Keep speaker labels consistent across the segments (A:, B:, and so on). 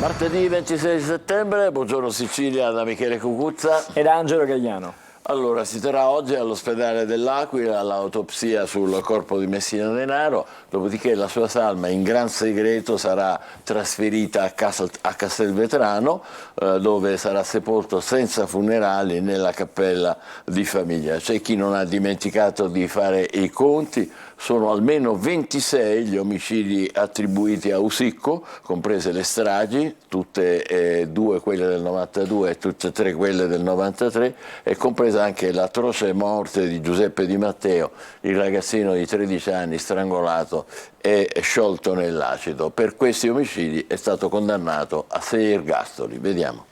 A: Martedì 26 settembre, buongiorno Sicilia da Michele Cucuzza
B: e da Angelo Gagliano.
A: Allora, si terrà oggi all'ospedale dell'Aquila l'autopsia sul corpo di Messina Denaro, dopodiché la sua salma in gran segreto sarà trasferita a Castelvetrano, dove sarà sepolto senza funerali nella cappella di famiglia. C'è chi non ha dimenticato di fare i conti, sono almeno 26 gli omicidi attribuiti a Usicco, comprese le stragi, tutte e due quelle del 92 e tutte e tre quelle del 93, e compresa anche l'atroce morte di Giuseppe Di Matteo, il ragazzino di 13 anni strangolato e sciolto nell'acido. Per questi omicidi è stato condannato a 6 ergastoli. Vediamo.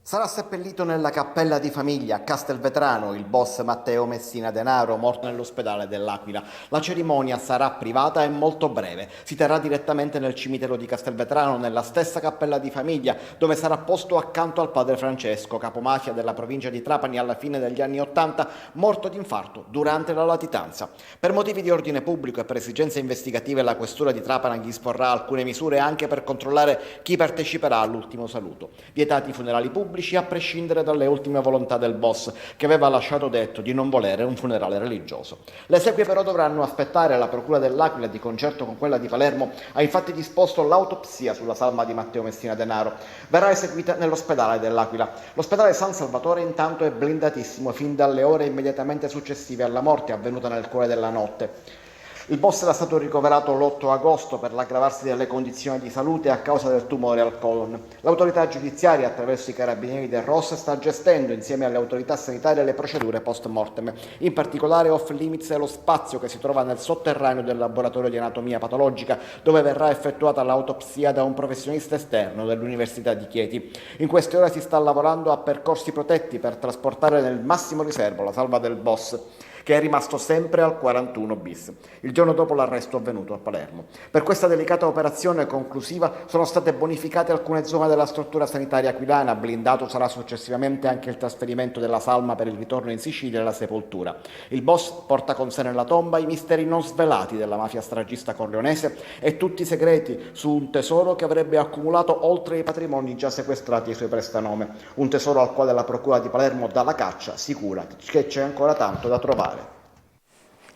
C: Sarà seppellito nella cappella di famiglia a Castelvetrano il boss Matteo Messina Denaro, morto nell'ospedale dell'Aquila. La cerimonia sarà privata e molto breve. Si terrà direttamente nel cimitero di Castelvetrano, nella stessa cappella di famiglia, dove sarà posto accanto al padre Francesco, capomafia della provincia di Trapani alla fine degli anni '80, morto di infarto durante la latitanza. Per motivi di ordine pubblico e per esigenze investigative la questura di Trapani disporrà alcune misure anche per controllare chi parteciperà all'ultimo saluto. Vietati i funerali pubblici, a prescindere dalle ultime volontà del boss, che aveva lasciato detto di non volere un funerale religioso. Le esequie però dovranno aspettare. La procura dell'Aquila, di concerto con quella di Palermo, ha infatti disposto l'autopsia sulla salma di Matteo Messina Denaro. Verrà eseguita nell'ospedale dell'Aquila. L'ospedale San Salvatore intanto è blindatissimo fin dalle ore immediatamente successive alla morte avvenuta nel cuore della notte. Il boss era stato ricoverato l'8 agosto per l'aggravarsi delle condizioni di salute a causa del tumore al colon. L'autorità giudiziaria, attraverso i carabinieri del ROS, sta gestendo insieme alle autorità sanitarie le procedure post mortem. In particolare off limits è lo spazio che si trova nel sotterraneo del laboratorio di anatomia patologica, dove verrà effettuata l'autopsia da un professionista esterno dell'Università di Chieti. In queste ore si sta lavorando a percorsi protetti per trasportare nel massimo riservo la salma del boss, che è rimasto sempre al 41 bis, il giorno dopo l'arresto avvenuto a Palermo. Per questa delicata operazione conclusiva sono state bonificate alcune zone della struttura sanitaria aquilana. Blindato sarà successivamente anche il trasferimento della salma per il ritorno in Sicilia e la sepoltura. Il boss porta con sé nella tomba i misteri non svelati della mafia stragista corleonese e tutti i segreti su un tesoro che avrebbe accumulato oltre i patrimoni già sequestrati ai suoi prestanome. Un tesoro al quale la procura di Palermo dà la caccia, sicura che c'è ancora tanto da trovare.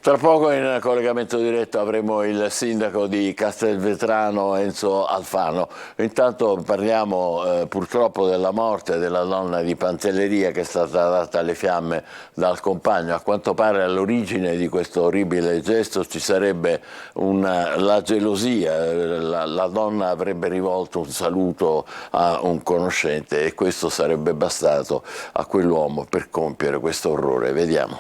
A: Tra poco in collegamento diretto avremo il sindaco di Castelvetrano Enzo Alfano. Intanto parliamo purtroppo della morte della donna di Pantelleria che è stata data alle fiamme dal compagno. A quanto pare all'origine di questo orribile gesto ci sarebbe la gelosia. La donna avrebbe rivolto un saluto a un conoscente e questo sarebbe bastato a quell'uomo per compiere questo orrore. Vediamo.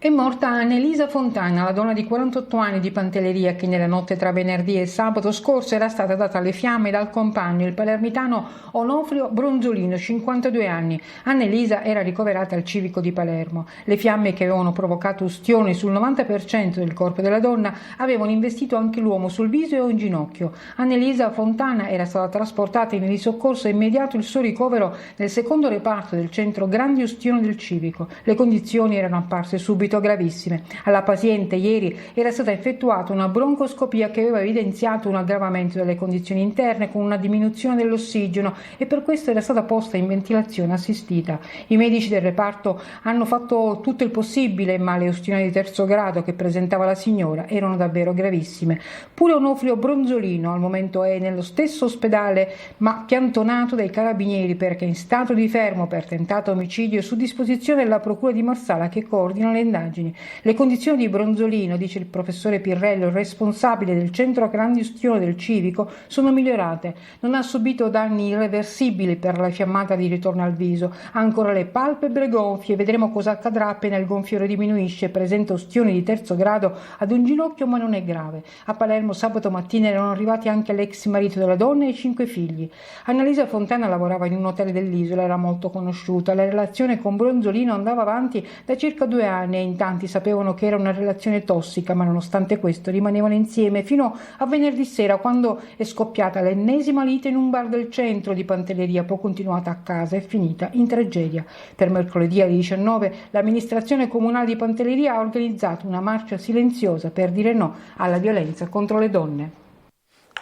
D: È morta Annelisa Fontana, la donna di 48 anni di Pantelleria che nella notte tra venerdì e sabato scorso era stata data alle fiamme dal compagno, il palermitano Onofrio Bronzolino, 52 anni. Annelisa era ricoverata al civico di Palermo. Le fiamme, che avevano provocato ustioni sul 90% del corpo della donna, avevano investito anche l'uomo sul viso e un ginocchio. Annelisa Fontana era stata trasportata in risoccorso e immediato il suo ricovero nel secondo reparto del centro grandi ustioni del civico. Le condizioni erano apparse subito gravissime. Alla paziente ieri era stata effettuata una broncoscopia che aveva evidenziato un aggravamento delle condizioni interne con una diminuzione dell'ossigeno e per questo era stata posta in ventilazione assistita. I medici del reparto hanno fatto tutto il possibile, ma le ustioni di terzo grado che presentava la signora erano davvero gravissime. Pure Onofrio Bronzolino al momento è nello stesso ospedale ma piantonato dai carabinieri perché in stato di fermo per tentato omicidio su disposizione della procura di Marsala che coordina le indagini. Le condizioni di Bronzolino, dice il professore Pirrello, il responsabile del centro grandi ustioni del civico, sono migliorate. Non ha subito danni irreversibili per la fiammata di ritorno al viso, ha ancora le palpebre gonfie. Vedremo cosa accadrà appena il gonfiore diminuisce. Presenta ustioni di terzo grado ad un ginocchio ma non è grave. A Palermo sabato mattina erano arrivati anche l'ex marito della donna e i 5 figli. Annalisa Fontana lavorava in un hotel dell'isola, era molto conosciuta. La relazione con Bronzolino andava avanti da circa 2 anni e in tanti sapevano che era una relazione tossica, ma nonostante questo rimanevano insieme fino a venerdì sera, quando è scoppiata l'ennesima lite in un bar del centro di Pantelleria, poi continuata a casa e finita in tragedia. Per mercoledì alle 19 l'amministrazione comunale di Pantelleria ha organizzato una marcia silenziosa per dire no alla violenza contro le donne.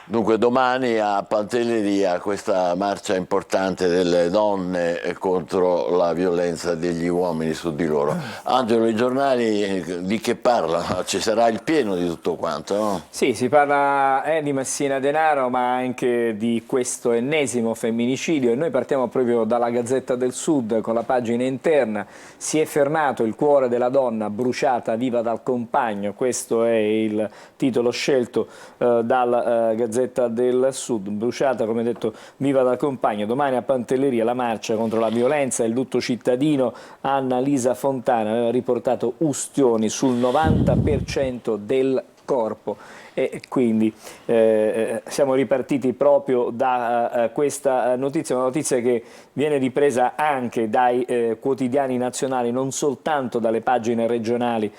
A: Dunque domani a Pantelleria questa marcia importante delle donne contro la violenza degli uomini su di loro. Angelo, i giornali di che parlano? Ci sarà il pieno di tutto quanto, no?
B: Sì, si parla di Messina Denaro, ma anche di questo ennesimo femminicidio, e noi partiamo proprio dalla Gazzetta del Sud con la pagina interna. Si è fermato il cuore della donna bruciata viva dal compagno, questo è il titolo scelto dal Gazzetta del Sud, bruciata come detto viva dal compagno. Domani a Pantelleria la marcia contro la violenza e il lutto cittadino. Anna Lisa Fontana aveva riportato ustioni sul 90% del corpo, e quindi siamo ripartiti proprio da questa notizia, una notizia che viene ripresa anche dai quotidiani nazionali, non soltanto dalle pagine regionali.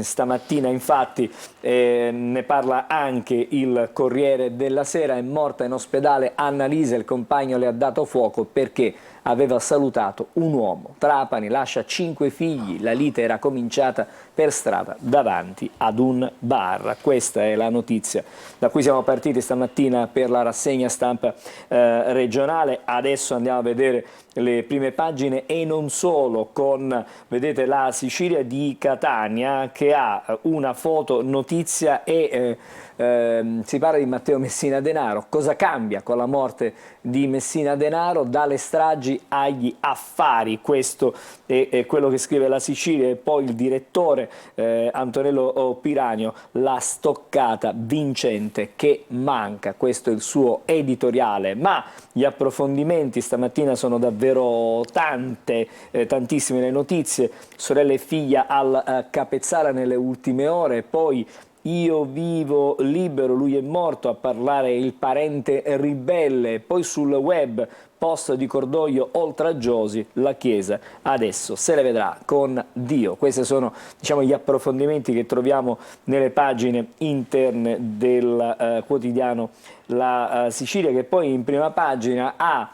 B: Stamattina infatti ne parla anche il Corriere della Sera. È morta in ospedale Anna Lisa, il compagno le ha dato fuoco perché aveva salutato un uomo. Trapani lascia 5 figli, la lite era cominciata per strada davanti ad un bar. Questa è la notizia da cui siamo partiti stamattina per la rassegna stampa regionale. Adesso andiamo a vedere le prime pagine, e non solo, con, vedete, la Sicilia di Catania che ha una foto notizia e si parla di Matteo Messina Denaro. Cosa cambia con la morte di Messina Denaro? Dalle stragi agli affari, questo è quello che scrive la Sicilia. E poi il direttore Antonello Piranio, la stoccata vincente che manca, questo è il suo editoriale. Ma gli approfondimenti stamattina sono davvero tantissime le notizie. Sorella e figlia al Capezzale nelle ultime ore, poi io vivo libero, lui è morto, a parlare il parente ribelle. Poi sul web, post di cordoglio oltraggiosi, la Chiesa adesso se le vedrà con Dio. Questi sono, diciamo, gli approfondimenti che troviamo nelle pagine interne del quotidiano La Sicilia, che poi in prima pagina ha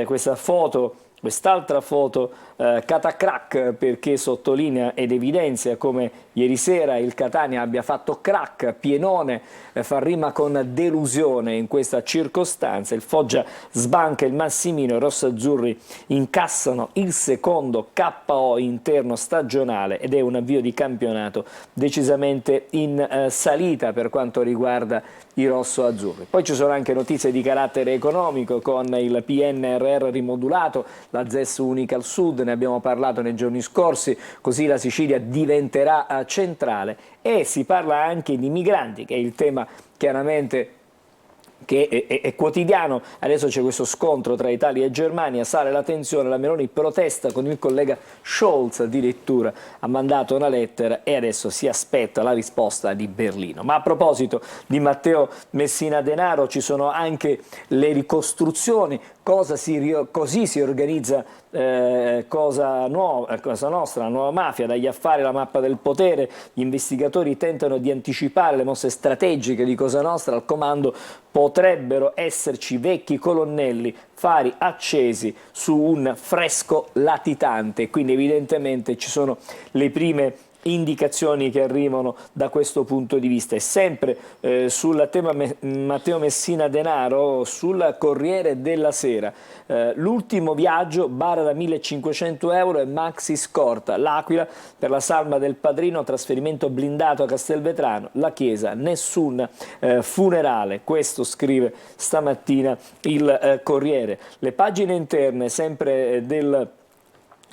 B: questa foto, quest'altra foto catacrack, perché sottolinea ed evidenzia come ieri sera il Catania abbia fatto crack, pienone, fa rima con delusione in questa circostanza. Il Foggia sbanca il Massimino, i rossazzurri incassano il secondo KO interno stagionale ed è un avvio di campionato decisamente in salita per quanto riguarda i rossoazzurri. Poi ci sono anche notizie di carattere economico, con il PNRR rimodulato, la ZES unica al sud, ne abbiamo parlato nei giorni scorsi, così la Sicilia diventerà centrale. E si parla anche di migranti, che è il tema chiaramente che è quotidiano. Adesso c'è questo scontro tra Italia e Germania, sale la tensione, la Meloni protesta con il collega Scholz, addirittura ha mandato una lettera e adesso si aspetta la risposta di Berlino. Ma a proposito di Matteo Messina Denaro, ci sono anche le ricostruzioni, così si organizza Cosa Nostra, la nuova mafia, dagli affari alla mappa del potere. Gli investigatori tentano di anticipare le mosse strategiche di Cosa Nostra. Al comando potrebbero esserci vecchi colonnelli, fari accesi su un fresco latitante, quindi evidentemente ci sono le prime indicazioni che arrivano da questo punto di vista. E sempre sul tema Matteo Messina Denaro, sul Corriere della Sera, l'ultimo viaggio, bara da 1.500 euro e maxi scorta, l'Aquila per la salma del padrino, trasferimento blindato a Castelvetrano, la Chiesa, nessun funerale. Questo scrive stamattina il Corriere. Le pagine interne sempre del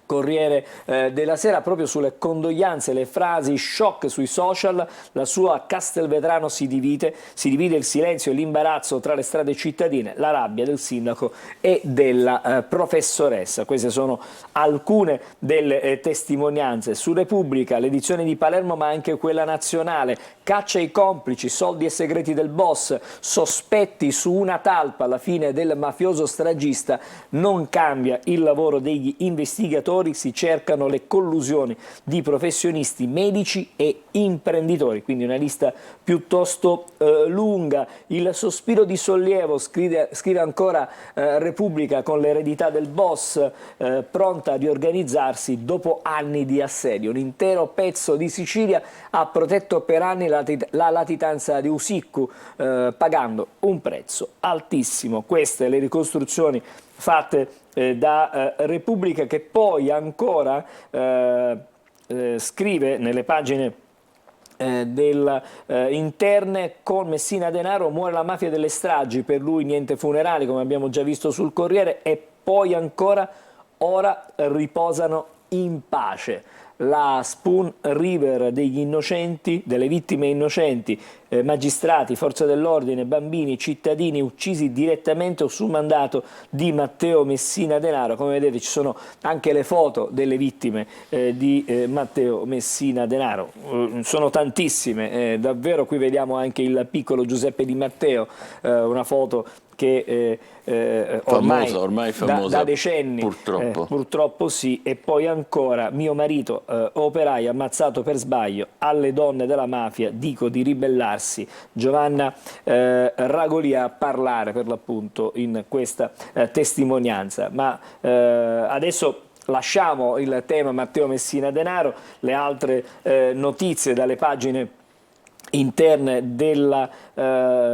B: Corriere della Sera, proprio sulle condoglianze, le frasi shock sui social. La sua Castelvetrano si divide il silenzio e l'imbarazzo tra le strade cittadine, la rabbia del sindaco e della professoressa. Queste sono alcune delle testimonianze. Su Repubblica, l'edizione di Palermo ma anche quella nazionale, caccia ai complici, soldi e segreti del boss, sospetti su una talpa alla fine del mafioso stragista. Non cambia il lavoro degli investigatori, si cercano le collusioni di professionisti, medici e imprenditori, quindi una lista piuttosto lunga. Il sospiro di sollievo, scrive ancora Repubblica, con l'eredità del boss pronta a riorganizzarsi dopo anni di assedio. Un intero pezzo di Sicilia ha protetto per anni la latitanza di Usiccu, pagando un prezzo altissimo. Queste le ricostruzioni fatte da Repubblica, che poi ancora scrive nelle pagine interne: con Messina Denaro muore la mafia delle stragi, per lui niente funerali, come abbiamo già visto sul Corriere. E poi ancora: ora riposano in pace. La Spoon River degli innocenti, delle vittime innocenti, magistrati, forze dell'ordine, bambini, cittadini uccisi direttamente o su mandato di Matteo Messina Denaro. Come vedete ci sono anche le foto delle vittime di Matteo Messina Denaro, sono tantissime, davvero. Qui vediamo anche il piccolo Giuseppe Di Matteo, una foto che ormai
A: famosa,
B: da decenni purtroppo sì. E poi ancora: mio marito operaio ammazzato per sbaglio, alle donne della mafia dico di ribellarsi. Giovanna Ragoli a parlare per l'appunto in questa testimonianza. Ma adesso lasciamo il tema Matteo Messina Denaro, le altre notizie dalle pagine interne della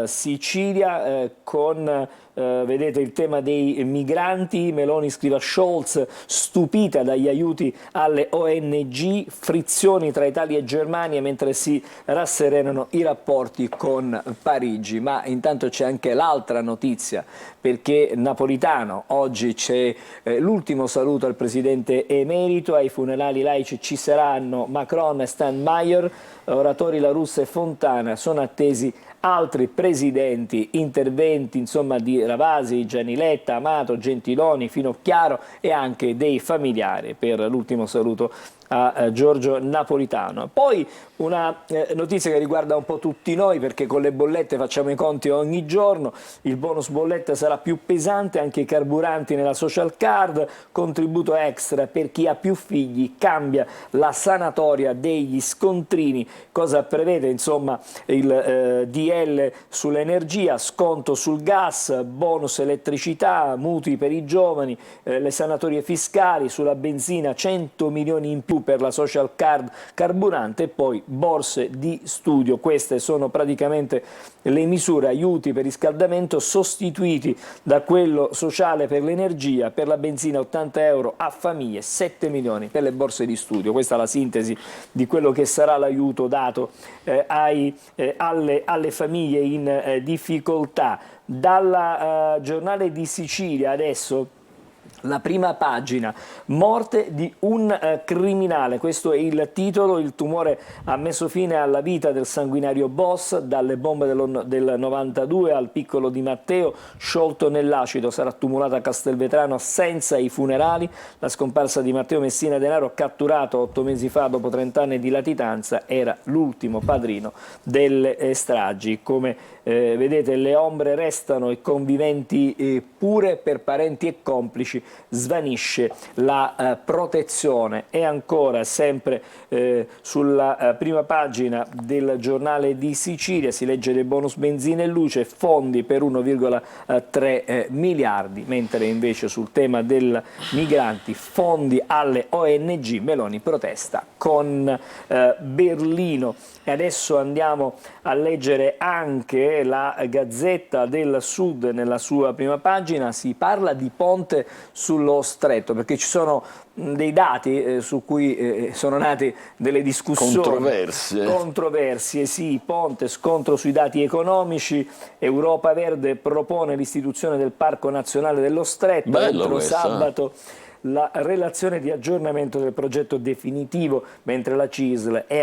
B: Sicilia, con vedete il tema dei migranti. Meloni scrive a Scholz: stupita dagli aiuti alle ONG, frizioni tra Italia e Germania mentre si rasserenano i rapporti con Parigi. Ma intanto c'è anche l'altra notizia, perché Napolitano, oggi c'è l'ultimo saluto al presidente emerito. Ai funerali laici ci saranno Macron e Steinmeier, oratori La Russa e Fontana. Sono attesi altri presidenti, interventi insomma di Ravasi, Gianiletta, Amato, Gentiloni, Finocchiaro e anche dei familiari per l'ultimo saluto a Giorgio Napolitano. Poi una notizia che riguarda un po' tutti noi, perché con le bollette facciamo i conti ogni giorno. Il bonus bolletta sarà più pesante, anche i carburanti nella social card, contributo extra per chi ha più figli, cambia la sanatoria degli scontrini. Cosa prevede insomma il DL sull'energia? Sconto sul gas, bonus elettricità, mutui per i giovani, le sanatorie fiscali sulla benzina, 100 milioni in più per la social card carburante, e poi borse di studio. Queste sono praticamente le misure, aiuti per riscaldamento sostituiti da quello sociale per l'energia. Per la benzina 80 euro a famiglie, 7 milioni per le borse di studio. Questa è la sintesi di quello che sarà l'aiuto dato alle famiglie in difficoltà. Dalla Giornale di Sicilia adesso la prima pagina: morte di un criminale. Questo è il titolo. Il tumore ha messo fine alla vita del sanguinario boss. Dalle bombe del 92 al piccolo Di Matteo, sciolto nell'acido, sarà tumulato a Castelvetrano senza i funerali. La scomparsa di Matteo Messina Denaro, catturato 8 mesi fa dopo 30 anni di latitanza, era l'ultimo padrino delle stragi. Come vedete, le ombre restano, i conviventi pure. Per parenti e complici svanisce la protezione. E ancora sempre sulla prima pagina del Giornale di Sicilia si legge dei bonus benzina e luce, fondi per 1,3 miliardi, mentre invece sul tema dei migranti, fondi alle ONG, Meloni protesta con Berlino. E adesso andiamo a leggere anche la Gazzetta del Sud. Nella sua prima pagina si parla di ponte sullo stretto, perché ci sono dei dati su cui sono nate delle discussioni controversie. Sì, ponte, scontro sui dati economici. Europa Verde propone l'istituzione del Parco Nazionale dello Stretto.
A: Bello
B: entro
A: questo,
B: sabato la relazione di aggiornamento del progetto definitivo, mentre la CISL è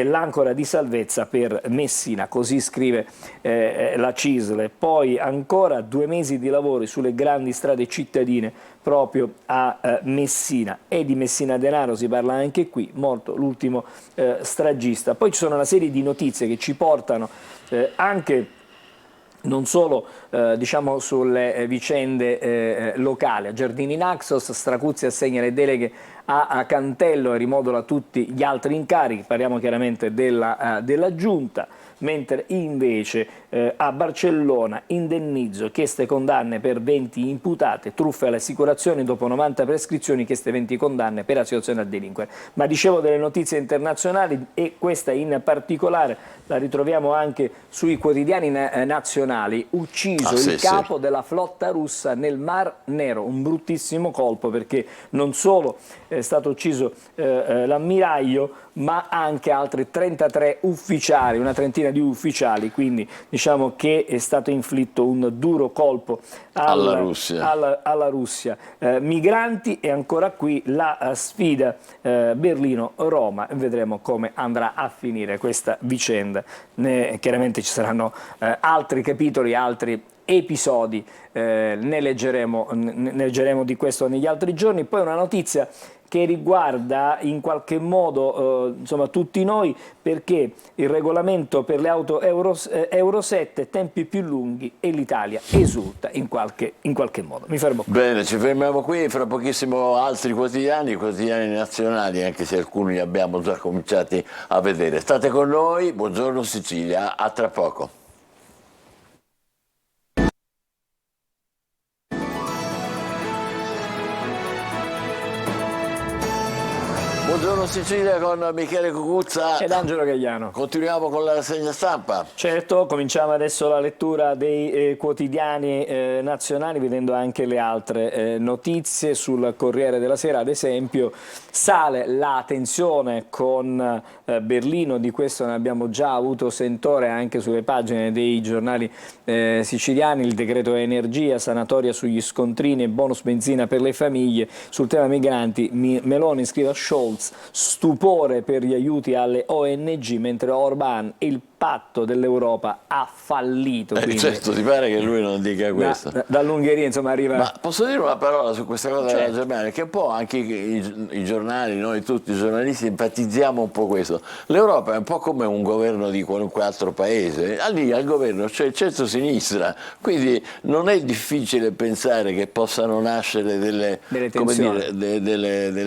B: l'ancora di salvezza per Messina, così scrive la CISL. Poi ancora 2 mesi di lavori sulle grandi strade cittadine proprio a Messina. E di Messina Denaro si parla anche qui, morto l'ultimo stragista. Poi ci sono una serie di notizie che ci portano anche non solo diciamo sulle vicende locali. A Giardini Naxos, Stracuzzi assegna le deleghe a Cantello e rimodola tutti gli altri incarichi, parliamo chiaramente della giunta, mentre invece a Barcellona indennizzo, chieste condanne per 20 imputate, truffe alle assicurazioni dopo 90 prescrizioni, chieste 20 condanne per associazione a delinquere. Ma dicevo delle notizie internazionali, e questa in particolare la ritroviamo anche sui quotidiani nazionali: ucciso il capo della flotta russa nel Mar Nero, un bruttissimo colpo, perché non solo è stato ucciso l'ammiraglio, ma anche altri 33 ufficiali, una trentina di ufficiali, quindi diciamo che è stato inflitto un duro colpo alla Russia. Migranti, e ancora qui la sfida Berlino-Roma, vedremo come andrà a finire questa vicenda. Chiaramente ci saranno altri capitoli, altri episodi, ne leggeremo di questo negli altri giorni. Poi una notizia che riguarda in qualche modo insomma, tutti noi, perché il regolamento per le auto Euro 7, tempi più lunghi, e l'Italia esulta in qualche modo. Mi fermo qui.
A: Bene, ci fermiamo qui, fra pochissimo altri quotidiani nazionali, anche se alcuni li abbiamo già cominciati a vedere. State con noi, buongiorno Sicilia, a tra poco. Buongiorno Sicilia con Michele Cucuzza
B: ed Angelo Gagliano.
A: Continuiamo con la rassegna stampa.
B: Certo, cominciamo adesso la lettura dei quotidiani nazionali, vedendo anche le altre notizie. Sul Corriere della Sera, ad esempio, sale la tensione con Berlino, di questo ne abbiamo già avuto sentore anche sulle pagine dei giornali siciliani. Il decreto energia, sanatoria sugli scontrini e bonus benzina per le famiglie. Sul tema migranti, Meloni scrive a Scholz: stupore per gli aiuti alle ONG, mentre Orban e il patto dell'Europa ha fallito.
A: Certo, ti pare che lui non dica questo.
B: Dall'Ungheria insomma arriva...
A: Ma posso dire una parola su questa cosa della Germania? Che un po' anche i giornali, noi tutti i giornalisti enfatizziamo un po' questo. L'Europa è un po' come un governo di qualunque altro paese. Lì al governo c'è il centro-sinistra, quindi non è difficile pensare che possano nascere delle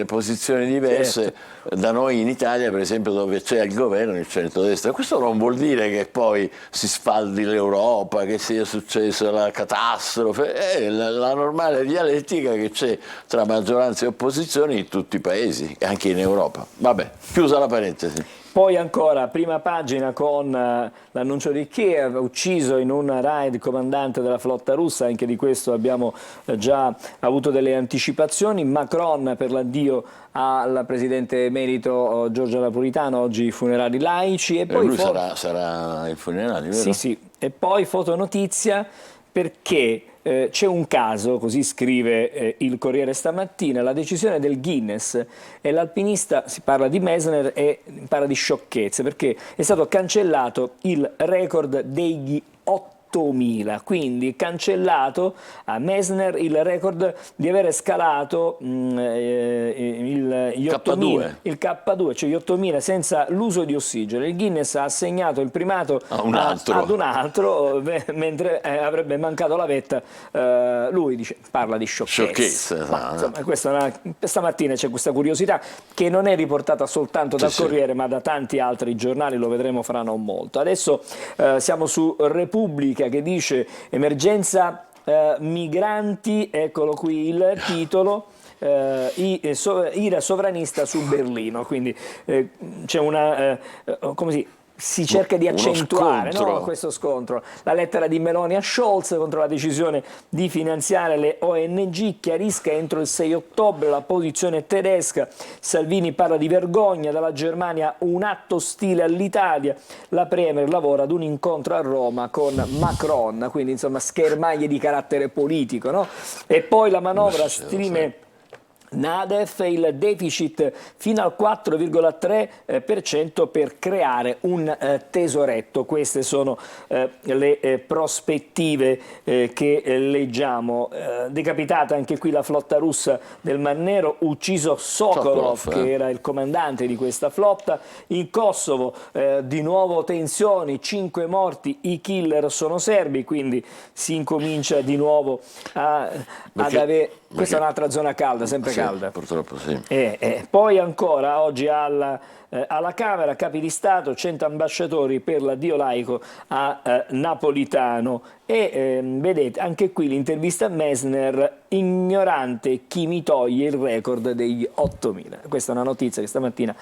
A: posizioni diverse.
B: Certo.
A: Da noi in Italia, per esempio, dove c'è il governo il centrodestra. Questo non vuol dire che poi si sfaldi l'Europa, che sia successa la catastrofe, è la normale dialettica che c'è tra maggioranza e opposizione in tutti i paesi, anche in Europa. Vabbè, chiusa la parentesi.
B: Poi ancora, prima pagina con l'annuncio di Kiev, ucciso in un raid il comandante della flotta russa, anche di questo abbiamo già avuto delle anticipazioni. Macron per l'addio al presidente emerito Giorgio Napolitano, oggi i funerali laici. E poi
A: lui sarà il funerale, vero?
B: Sì, sì. E poi fotonotizia, perché c'è un caso, così scrive il Corriere stamattina, la decisione del Guinness, e l'alpinista, si parla di Messner, e parla di sciocchezze, perché è stato cancellato il record degli 8.000, quindi cancellato a Messner il record di avere scalato gli 8.000, il K2, cioè gli 8.000 senza l'uso di ossigeno. Il Guinness ha assegnato il primato ad un altro, mentre avrebbe mancato la vetta. Lui parla di sciocchezze. Insomma, stamattina c'è questa curiosità che non è riportata soltanto dal Corriere, ma da tanti altri giornali, lo vedremo fra non molto. Adesso siamo su Repubblica, che dice emergenza migranti, eccolo qui il titolo, ira sovranista su Berlino, quindi c'è una, come si cerca di accentuare questo scontro. La lettera di Meloni a Scholz contro la decisione di finanziare le ONG, chiarisca entro il 6 ottobre la posizione tedesca. Salvini parla di vergogna, dalla Germania un atto ostile all'Italia. La Premier lavora ad un incontro a Roma con Macron, quindi insomma schermaglie di carattere politico, no? E poi la manovra strime Nadef, il deficit fino al 4,3% per creare un tesoretto. Queste sono le prospettive che leggiamo. Decapitata anche qui la flotta russa del Mar Nero, ucciso Sokolov, che era il comandante di questa flotta. In Kosovo di nuovo tensioni, 5 morti, i killer sono serbi, quindi si incomincia di nuovo ad avere... Questa è un'altra zona calda, sempre calda.
A: Purtroppo sì.
B: Poi ancora oggi alla Camera, capi di Stato, 100 ambasciatori per l'addio laico a Napolitano. E vedete, anche qui l'intervista a Messner, ignorante chi mi toglie il record degli 8.000. Questa è una notizia che stamattina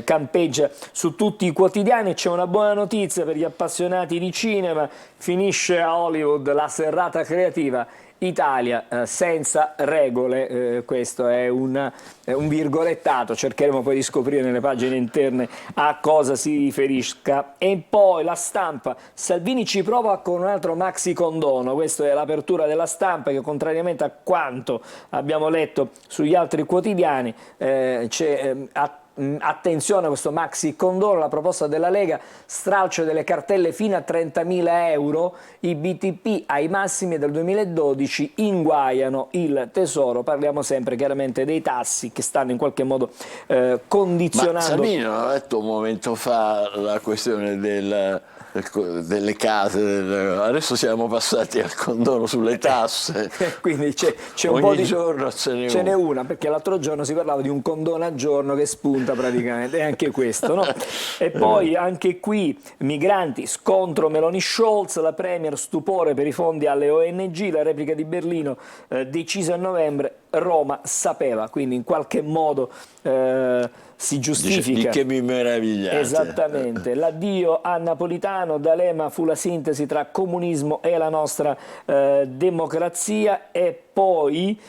B: campeggia su tutti i quotidiani. C'è una buona notizia per gli appassionati di cinema: finisce a Hollywood la serrata creativa Italia senza regole. Questo è un virgolettato, cercheremo poi di scoprire nelle pagine interne a cosa si riferisca. E poi La Stampa: Salvini ci prova con un altro maxi condono. Questa è l'apertura della Stampa, che contrariamente a quanto abbiamo letto sugli altri quotidiani attenzione a questo maxi condono, la proposta della Lega: stralcio delle cartelle fino a 30.000 euro, i BTP ai massimi del 2012 inguaiano il tesoro. Parliamo sempre chiaramente dei tassi che stanno in qualche modo condizionando.
A: Ma Salvini non ha detto un momento fa la questione delle case, adesso siamo passati al condono sulle tasse.
B: Quindi c'è un po' di giorno ce n'è una, perché l'altro giorno si parlava di un condono a giorno che spunta praticamente, e anche questo, no? E poi anche qui migranti, scontro Meloni-Scholz, la Premier stupore per i fondi alle ONG, la replica di Berlino decisa a novembre, Roma sapeva, quindi in qualche modo si giustifica.
A: Di che mi meravigliate.
B: Esattamente. L'addio a Napolitano, D'Alema fu la sintesi tra comunismo e la nostra democrazia. E poi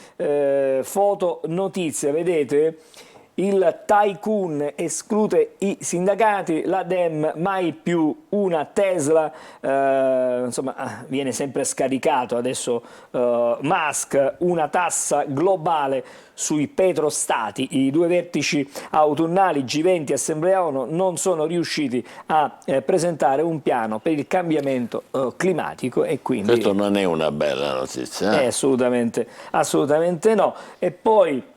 B: foto notizia, vedete? Il tycoon esclude i sindacati, la Dem mai più una Tesla, insomma viene sempre scaricato adesso Musk, una tassa globale sui petrostati. I due vertici autunnali G20 e Assemblea ONU non sono riusciti a presentare un piano per il cambiamento climatico, e quindi
A: questo non è una bella notizia.
B: Assolutamente no. E poi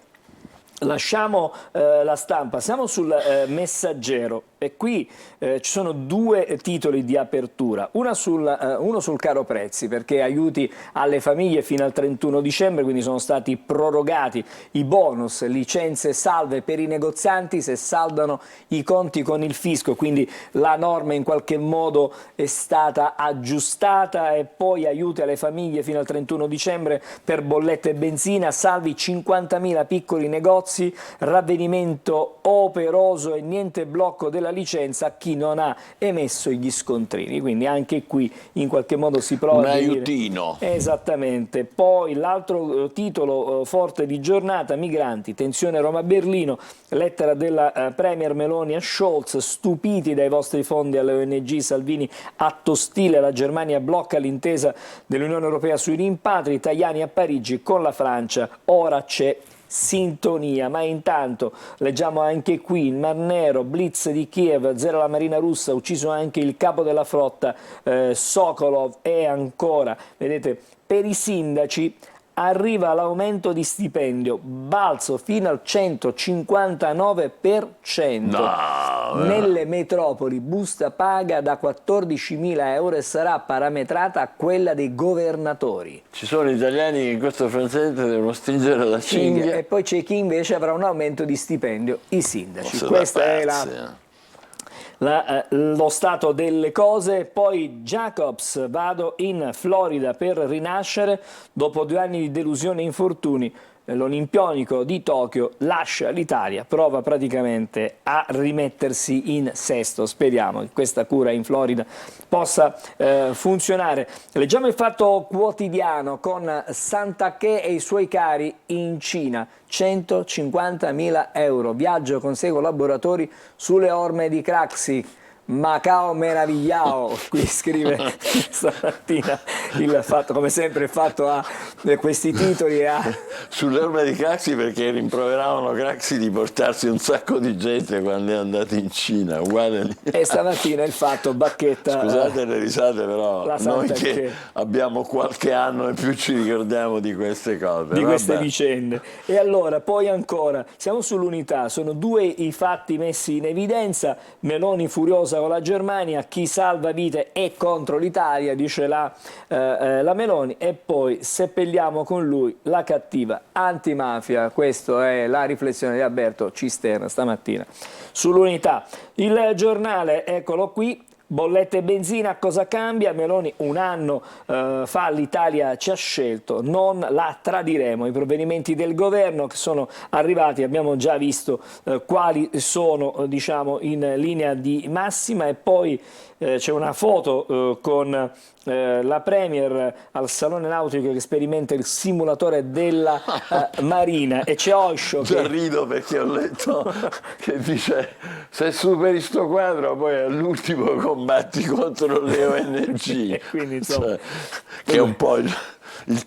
B: lasciamo La Stampa, siamo sul Messaggero, e qui ci sono due titoli di apertura, uno sul caro prezzi, perché aiuti alle famiglie fino al 31 dicembre, quindi sono stati prorogati i bonus, licenze salve per i negozianti se saldano i conti con il fisco, quindi la norma in qualche modo è stata aggiustata. E poi aiuti alle famiglie fino al 31 dicembre per bollette e benzina, salvi 50.000 piccoli negozi, ravvedimento operoso e niente blocco della licenza a chi non ha emesso gli scontrini. Quindi anche qui in qualche modo si prova
A: un
B: a
A: aiutino.
B: Esattamente. Poi l'altro titolo forte di giornata: migranti, tensione Roma-Berlino, lettera della Premier Meloni a Scholz: stupiti dai vostri fondi alle ONG, Salvini atto ostile, la Germania blocca l'intesa dell'Unione Europea sui rimpatri, Tajani a Parigi con la Francia, ora c'è sintonia. Ma intanto leggiamo anche qui il Mar Nero, blitz di Kiev, zero la marina russa, ucciso anche il capo della flotta Sokolov. E ancora, vedete, per i sindaci arriva l'aumento di stipendio, balzo fino al 159%. Nelle metropoli busta paga da 14.000 euro e sarà parametrata a quella dei governatori.
A: Ci sono italiani che in questo frangente devono stringere la cinghia.
B: E poi c'è chi invece avrà un aumento di stipendio, i sindaci.
A: Forse
B: Questa è
A: la
B: lo stato delle cose. Poi Jacobs: vado in Florida per rinascere dopo 2 anni di delusione e infortuni. L'olimpionico di Tokyo lascia l'Italia, prova praticamente a rimettersi in sesto. Speriamo che questa cura in Florida possa funzionare. Leggiamo il Fatto Quotidiano con Santaché e i suoi cari in Cina, 150.000 euro, viaggio con 6 collaboratori sulle orme di Craxi. Macao meravigliao, qui scrive stamattina il Fatto. Come sempre il Fatto ha questi titoli
A: sulle orme di Craxi, perché rimproveravano Craxi di portarsi un sacco di gente quando è andato in Cina, uguale lì.
B: E stamattina il Fatto bacchetta.
A: Scusate le risate, però noi che abbiamo qualche anno in più ci ricordiamo di queste cose,
B: di queste vicende. E allora poi ancora siamo sull'Unità, sono 2 i fatti messi in evidenza. Meloni furiosa con la Germania, chi salva vite è contro l'Italia, dice la la Meloni e poi seppelliamo con lui la cattiva antimafia. Questa è la riflessione di Alberto Cisterna stamattina sull'Unità. Il giornale, eccolo qui. Bollette e benzina, cosa cambia? Meloni un anno fa l'Italia ci ha scelto, non la tradiremo. I provvedimenti del governo che sono arrivati, abbiamo già visto quali sono, diciamo, in linea di massima, e poi c'è una foto con la Premier al Salone Nautico che sperimenta il simulatore della Marina, e c'è Osho
A: Già
B: che...
A: rido perché ho letto che dice: se superi sto quadro poi all'ultimo combatti contro le ONG.
B: Quindi, insomma,
A: cioè, che è un po' il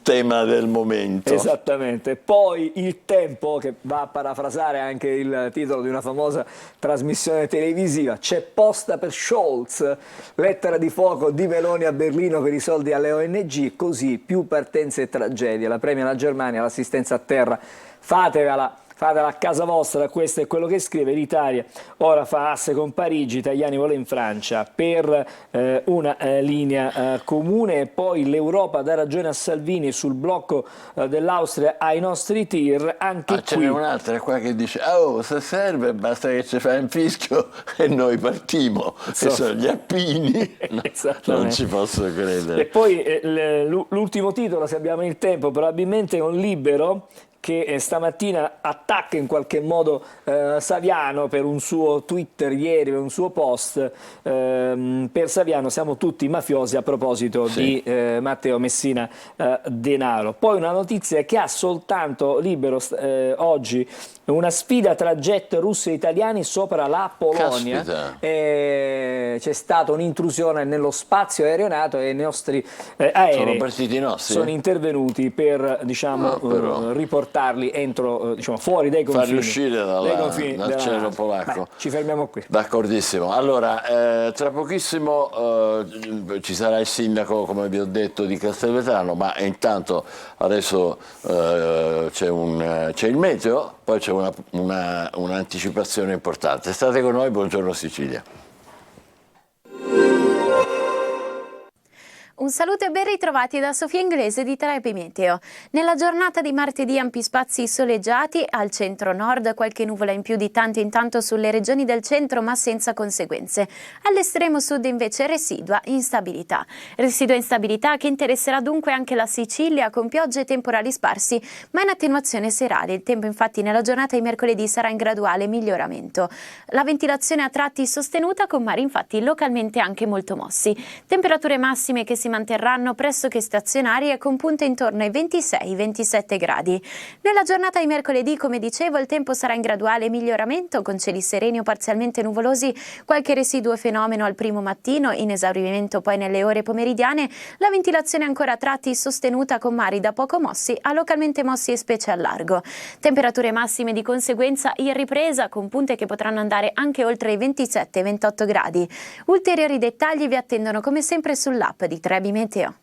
A: tema del momento.
B: Esattamente. Poi Il Tempo, che va a parafrasare anche il titolo di una famosa trasmissione televisiva: c'è posta per Scholz, lettera di fuoco di Meloni a Berlino per i soldi alle ONG, così più partenze e tragedie. La premia alla Germania, l'assistenza a terra, fatela a casa vostra. Questo è quello che scrive. L'Italia ora fa asse con Parigi, Tajani vuole in Francia per una linea comune. E poi l'Europa dà ragione a Salvini sul blocco dell'Austria ai nostri tir. Anche
A: Ce
B: qui
A: n'è un'altra qua che dice: oh, se serve basta che ci fai un fischio e noi partiamo. Che sono gli Appini. No, non ci posso credere.
B: E poi l'ultimo titolo, se abbiamo il tempo, probabilmente con Libero, che stamattina attacca in qualche modo Saviano per un suo Twitter ieri, per un suo post. Per Saviano siamo tutti mafiosi, a proposito di Matteo Messina Denaro. Poi una notizia che ha soltanto Libero oggi: una sfida tra jet russi e italiani sopra la Polonia. C'è stata un'intrusione nello spazio aereonato e i nostri aerei
A: sono partiti i nostri,
B: sono intervenuti per, diciamo, riportarli entro, diciamo, fuori dai confini.
A: farli uscire dal cielo polacco.
B: Beh, ci fermiamo qui.
A: D'accordissimo. Allora, tra pochissimo ci sarà il sindaco, come vi ho detto, di Castelvetrano, ma intanto adesso c'è il meteo, poi c'è un'anticipazione importante. State con noi, buongiorno Sicilia.
E: Un saluto e ben ritrovati da Sofia Inglese di Trebi Meteo. Nella giornata di martedì ampi spazi soleggiati, al centro-nord qualche nuvola in più di tanto in tanto sulle regioni del centro, ma senza conseguenze. All'estremo sud invece residua instabilità. Residua instabilità che interesserà dunque anche la Sicilia, con piogge e temporali sparsi, ma in attenuazione serale. Il tempo infatti nella giornata di mercoledì sarà in graduale miglioramento. La ventilazione a tratti sostenuta, con mari infatti localmente anche molto mossi. Temperature massime che si manterranno pressoché stazionarie, con punte intorno ai 26-27 gradi. Nella giornata di mercoledì, come dicevo, il tempo sarà in graduale miglioramento, con cieli sereni o parzialmente nuvolosi, qualche residuo fenomeno al primo mattino, in esaurimento poi nelle ore pomeridiane. La ventilazione ancora a tratti sostenuta, con mari da poco mossi a localmente mossi e specie al largo. Temperature massime di conseguenza in ripresa, con punte che potranno andare anche oltre i 27-28 gradi. Ulteriori dettagli vi attendono come sempre sull'app di Trebi Meteo.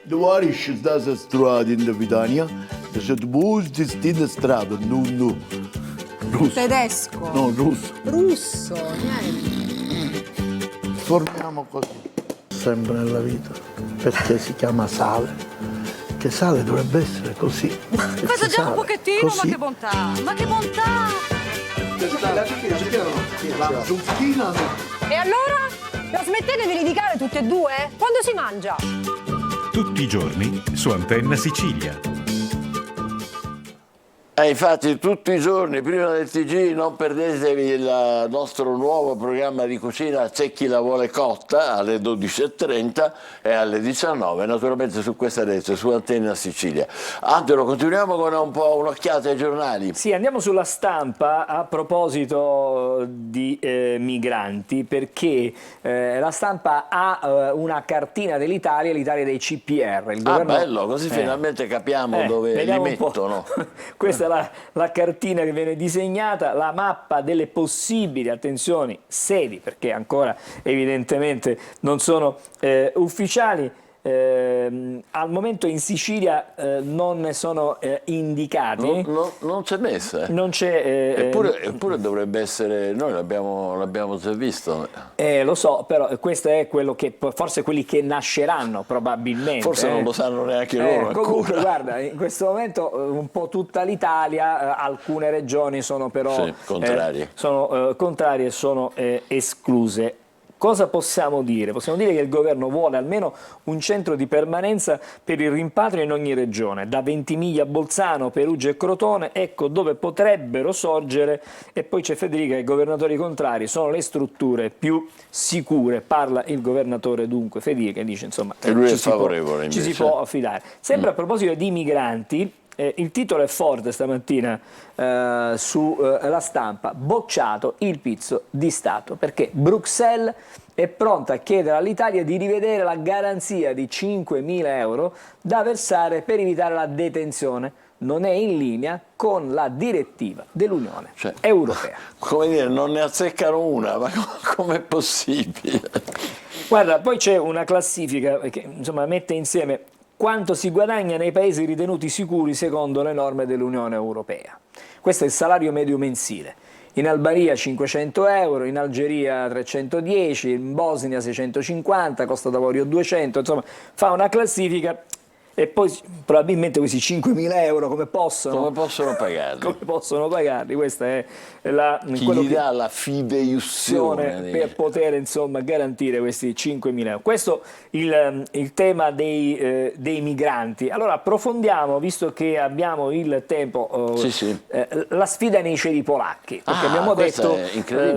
F: De waar is deze straat in de Vidania? Er zit moest in de straat, no. Russo.
G: Tedesco.
F: No, russo.
G: Russo, niente.
F: Formiamo così. Sempre nella vita, perché si chiama sale. Che sale dovrebbe essere così.
G: Aspetta già un pochettino, così. Ma che bontà! Ma che bontà!
F: La zucchina no.
G: E allora? La smettete di litigare tutte e due? Quando si mangia?
H: Tutti i giorni su Antenna Sicilia.
A: Infatti tutti i giorni prima del TG non perdetevi il nostro nuovo programma di cucina C'è chi la vuole cotta alle 12:30 e alle 19, naturalmente su questa rete, su Antenna Sicilia. Angelo, continuiamo con un po' un'occhiata ai giornali.
B: Sì, andiamo sulla Stampa a proposito di migranti, perché la Stampa ha una cartina dell'Italia, l'Italia dei CPR. Il governo...
A: bello, così finalmente capiamo dove li mettono.
B: Questa è la cartina che viene disegnata, la mappa delle possibili, attenzioni, sedi, perché ancora evidentemente non sono ufficiali. al momento in Sicilia non ne sono indicati.
A: Non c'è messa.
B: Non c'è,
A: Eppure dovrebbe essere, noi l'abbiamo già visto.
B: lo so, però questo è quello che, forse quelli che nasceranno probabilmente.
A: Forse non lo sanno neanche loro
B: comunque,
A: ancora.
B: guarda, in questo momento un po' tutta l'Italia, alcune regioni sono però
A: contrarie.
B: Contrarie e sono escluse. Cosa possiamo dire? Possiamo dire che il governo vuole almeno un centro di permanenza per il rimpatrio in ogni regione, da Ventimiglia a Bolzano, Perugia e Crotone, ecco dove potrebbero sorgere, e poi c'è Federica, i governatori contrari sono le strutture più sicure, parla il governatore dunque Federica, che dice insomma
A: e lui è favorevole
B: ci si può affidare. Sempre a proposito di migranti, il titolo è forte stamattina sulla Stampa, bocciato il pizzo di Stato, perché Bruxelles è pronta a chiedere all'Italia di rivedere la garanzia di 5.000 euro da versare per evitare la detenzione. Non è in linea con la direttiva dell'Unione Europea.
A: Come dire, non ne azzeccano una, ma com'è possibile?
B: Guarda, poi c'è una classifica che insomma mette insieme quanto si guadagna nei paesi ritenuti sicuri secondo le norme dell'Unione Europea. Questo è il salario medio mensile. In Albania 500 euro, in Algeria 310, in Bosnia 650, Costa d'Avorio 200, insomma fa una classifica. E poi probabilmente questi 5.000 euro come possono pagarli? Come possono pagarli? Questa è
A: chi gli dà la fideiussione
B: per poter insomma garantire questi 5.000 euro. Questo il tema dei migranti. Allora approfondiamo, visto che abbiamo il tempo, la sfida nei cieli polacchi, perché abbiamo detto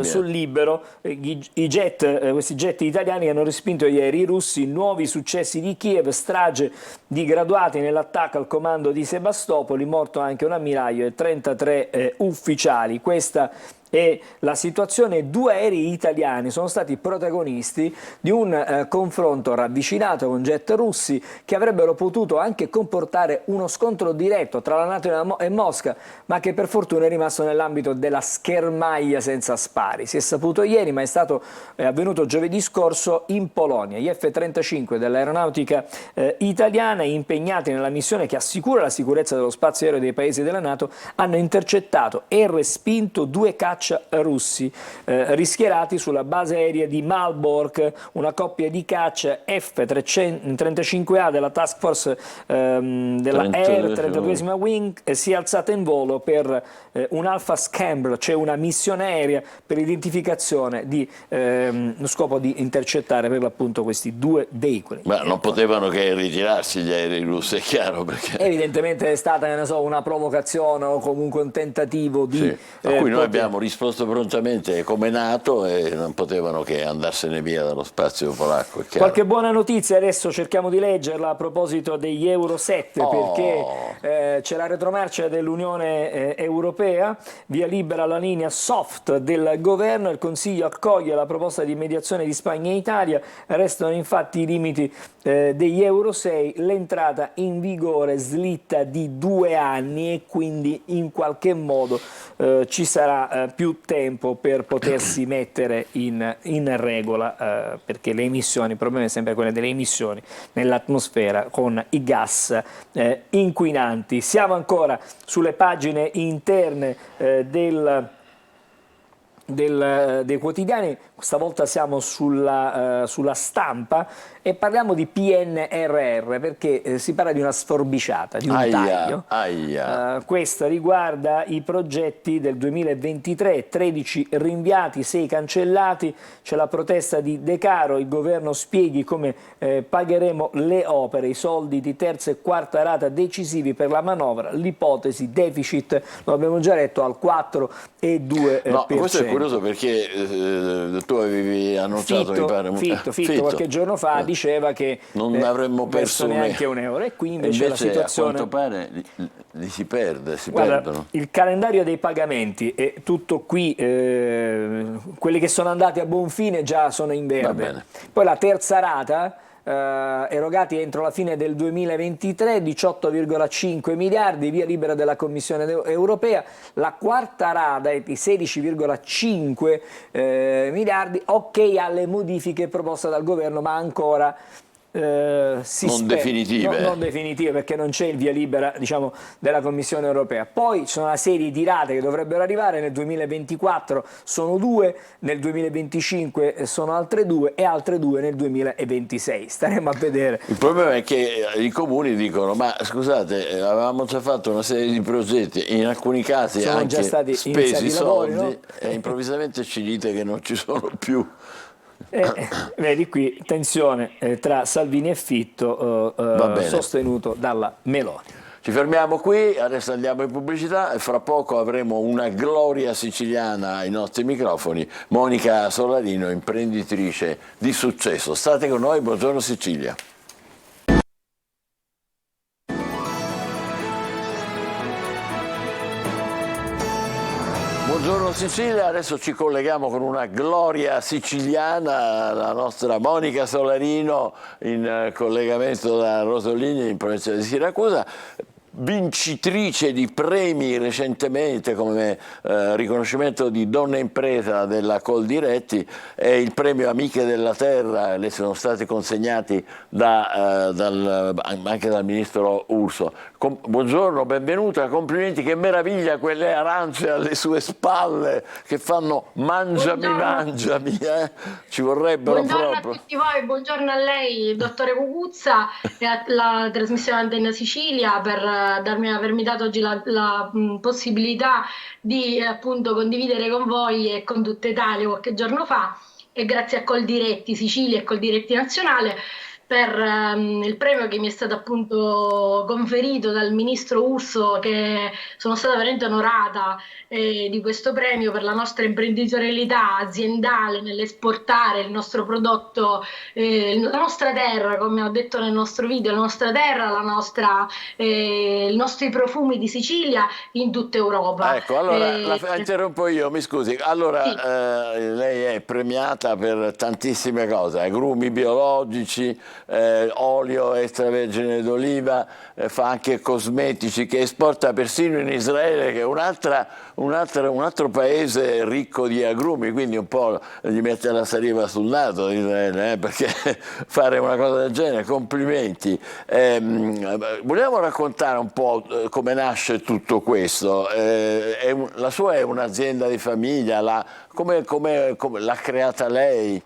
B: sul Libero questi jet italiani hanno respinto ieri i russi, nuovi successi di Kiev, strage di graduati nell'attacco al comando di Sebastopoli, morto anche un ammiraglio e 33 ufficiali. Questa è la situazione. 2 aerei italiani sono stati protagonisti di un confronto ravvicinato con jet russi che avrebbero potuto anche comportare uno scontro diretto tra la NATO e Mosca, ma che per fortuna è rimasto nell'ambito della schermaglia senza spari. Si è saputo ieri, ma è avvenuto giovedì scorso in Polonia. Gli F-35 dell'aeronautica italiana, impegnati nella missione che assicura la sicurezza dello spazio aereo dei paesi della NATO, hanno intercettato e respinto 2 caccia russi rischierati sulla base aerea di Malbork. Una coppia di caccia F-35A della Task Force della Air 32esima Wing si è alzata in volo per un Alpha Scramble, cioè una missione aerea per l'identificazione lo scopo di intercettare per l'appunto questi 2 veicoli.
A: Ma non potevano che ritirarsi gli aerei russi, è chiaro, perché
B: evidentemente è stata una provocazione o comunque un tentativo di
A: a cui noi abbiamo risposto prontamente come NATO e non potevano che andarsene via dallo spazio polacco. È
B: qualche buona notizia adesso cerchiamo di leggerla a proposito degli Euro 7, perché c'è la retromarcia dell'Unione Europea, via libera alla linea soft del governo, il Consiglio accoglie la proposta di mediazione di Spagna e Italia, restano infatti i limiti degli Euro 6, l'entrata in vigore slitta di 2 anni e quindi in qualche modo ci sarà più tempo per potersi mettere in regola, perché le emissioni, il problema è sempre quello delle emissioni nell'atmosfera con i gas inquinanti. Siamo ancora sulle pagine interne dei quotidiani, stavolta siamo sulla Stampa e parliamo di PNRR, perché si parla di una sforbiciata, di un taglio. Questa riguarda i progetti del 2023, 13 rinviati, 6 cancellati, c'è la protesta di De Caro, il governo spieghi come pagheremo le opere, i soldi di terza e quarta rata decisivi per la manovra, l'ipotesi deficit, lo abbiamo già detto, al 4,2%.
A: No, questo è curioso perché tu avevi annunciato
B: Fitto qualche giorno fa diceva che
A: non avremmo perso
B: neanche un euro, e qui invece la situazione,
A: a quanto pare li si perdono.
B: Guarda, il calendario dei pagamenti è tutto qui, quelli che sono andati a buon fine già sono in verde. Poi la terza rata erogati entro la fine del 2023, 18,5 miliardi, via libera della Commissione europea. La quarta rata è di 16,5 miliardi, ok alle modifiche proposte dal governo, ma ancora
A: non definitive.
B: Non definitive, perché non c'è il via libera, diciamo, della Commissione europea. Poi ci sono una serie di rate che dovrebbero arrivare, nel 2024 sono 2, nel 2025 sono altre 2 e altre 2 nel 2026. Staremo a vedere.
A: Il problema è che i comuni dicono: ma scusate, avevamo già fatto una serie di progetti, in alcuni casi
B: sono
A: anche
B: già stati
A: spesi
B: lavori,
A: soldi,
B: no?
A: E improvvisamente ci dite che non ci sono più.
B: Vedi qui, tensione tra Salvini e Fitto, sostenuto dalla Meloni.
A: Ci fermiamo qui, adesso andiamo in pubblicità e fra poco avremo una gloria siciliana ai nostri microfoni, Monica Solarino, imprenditrice di successo. State con noi, buongiorno Sicilia. Buongiorno Sicilia, adesso ci colleghiamo con una gloria siciliana, la nostra Monica Solarino in collegamento da Rosolini in provincia di Siracusa, vincitrice di premi recentemente come riconoscimento di donna impresa della Coldiretti e il premio Amiche della Terra, le sono stati consegnati anche dal ministro Urso. Buongiorno, benvenuta, complimenti, che meraviglia quelle arance alle sue spalle che fanno mangiami, ci vorrebbero
I: buongiorno
A: proprio.
I: A tutti voi, buongiorno a lei, dottore Cucuzza, e alla trasmissione Antenna Sicilia per avermi dato oggi la possibilità di appunto condividere con voi e con tutta Italia qualche giorno fa, e grazie a Coldiretti Sicilia e Coldiretti Nazionale per il premio che mi è stato appunto conferito dal ministro Urso, che sono stata veramente onorata di questo premio per la nostra imprenditorialità aziendale nell'esportare il nostro prodotto, la nostra terra, come ho detto nel nostro video, la nostra terra, i nostri profumi di Sicilia in tutta Europa.
A: Ecco, allora la interrompo io, mi scusi. Allora, sì. Lei è premiata per tantissime cose, agrumi biologici, olio extravergine d'oliva, fa anche cosmetici, che esporta persino in Israele, che è un altro paese ricco di agrumi, quindi un po' gli mette la saliva sul naso Israele, perché fare una cosa del genere, complimenti. Vogliamo raccontare un po' come nasce tutto questo? La sua è un'azienda di famiglia, come l'ha creata lei?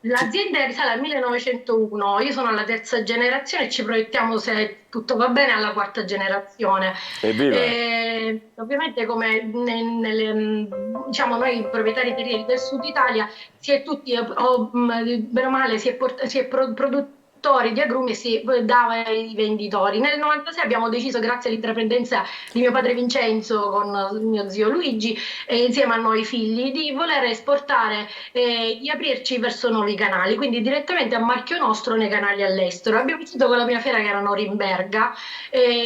I: L'azienda risale al 1901, io sono alla terza generazione e ci proiettiamo, se tutto va bene, alla quarta generazione. Ovviamente, come diciamo noi proprietari terrieri del Sud Italia, si è tutti, bene o male, si è produttori di agrumi e si dava ai venditori. Nel 96 abbiamo deciso, grazie all'intraprendenza di mio padre Vincenzo con mio zio Luigi e insieme a noi figli, di voler esportare di aprirci verso nuovi canali, quindi direttamente a marchio nostro nei canali all'estero. Abbiamo iniziato con la prima fiera, che era a Norimberga,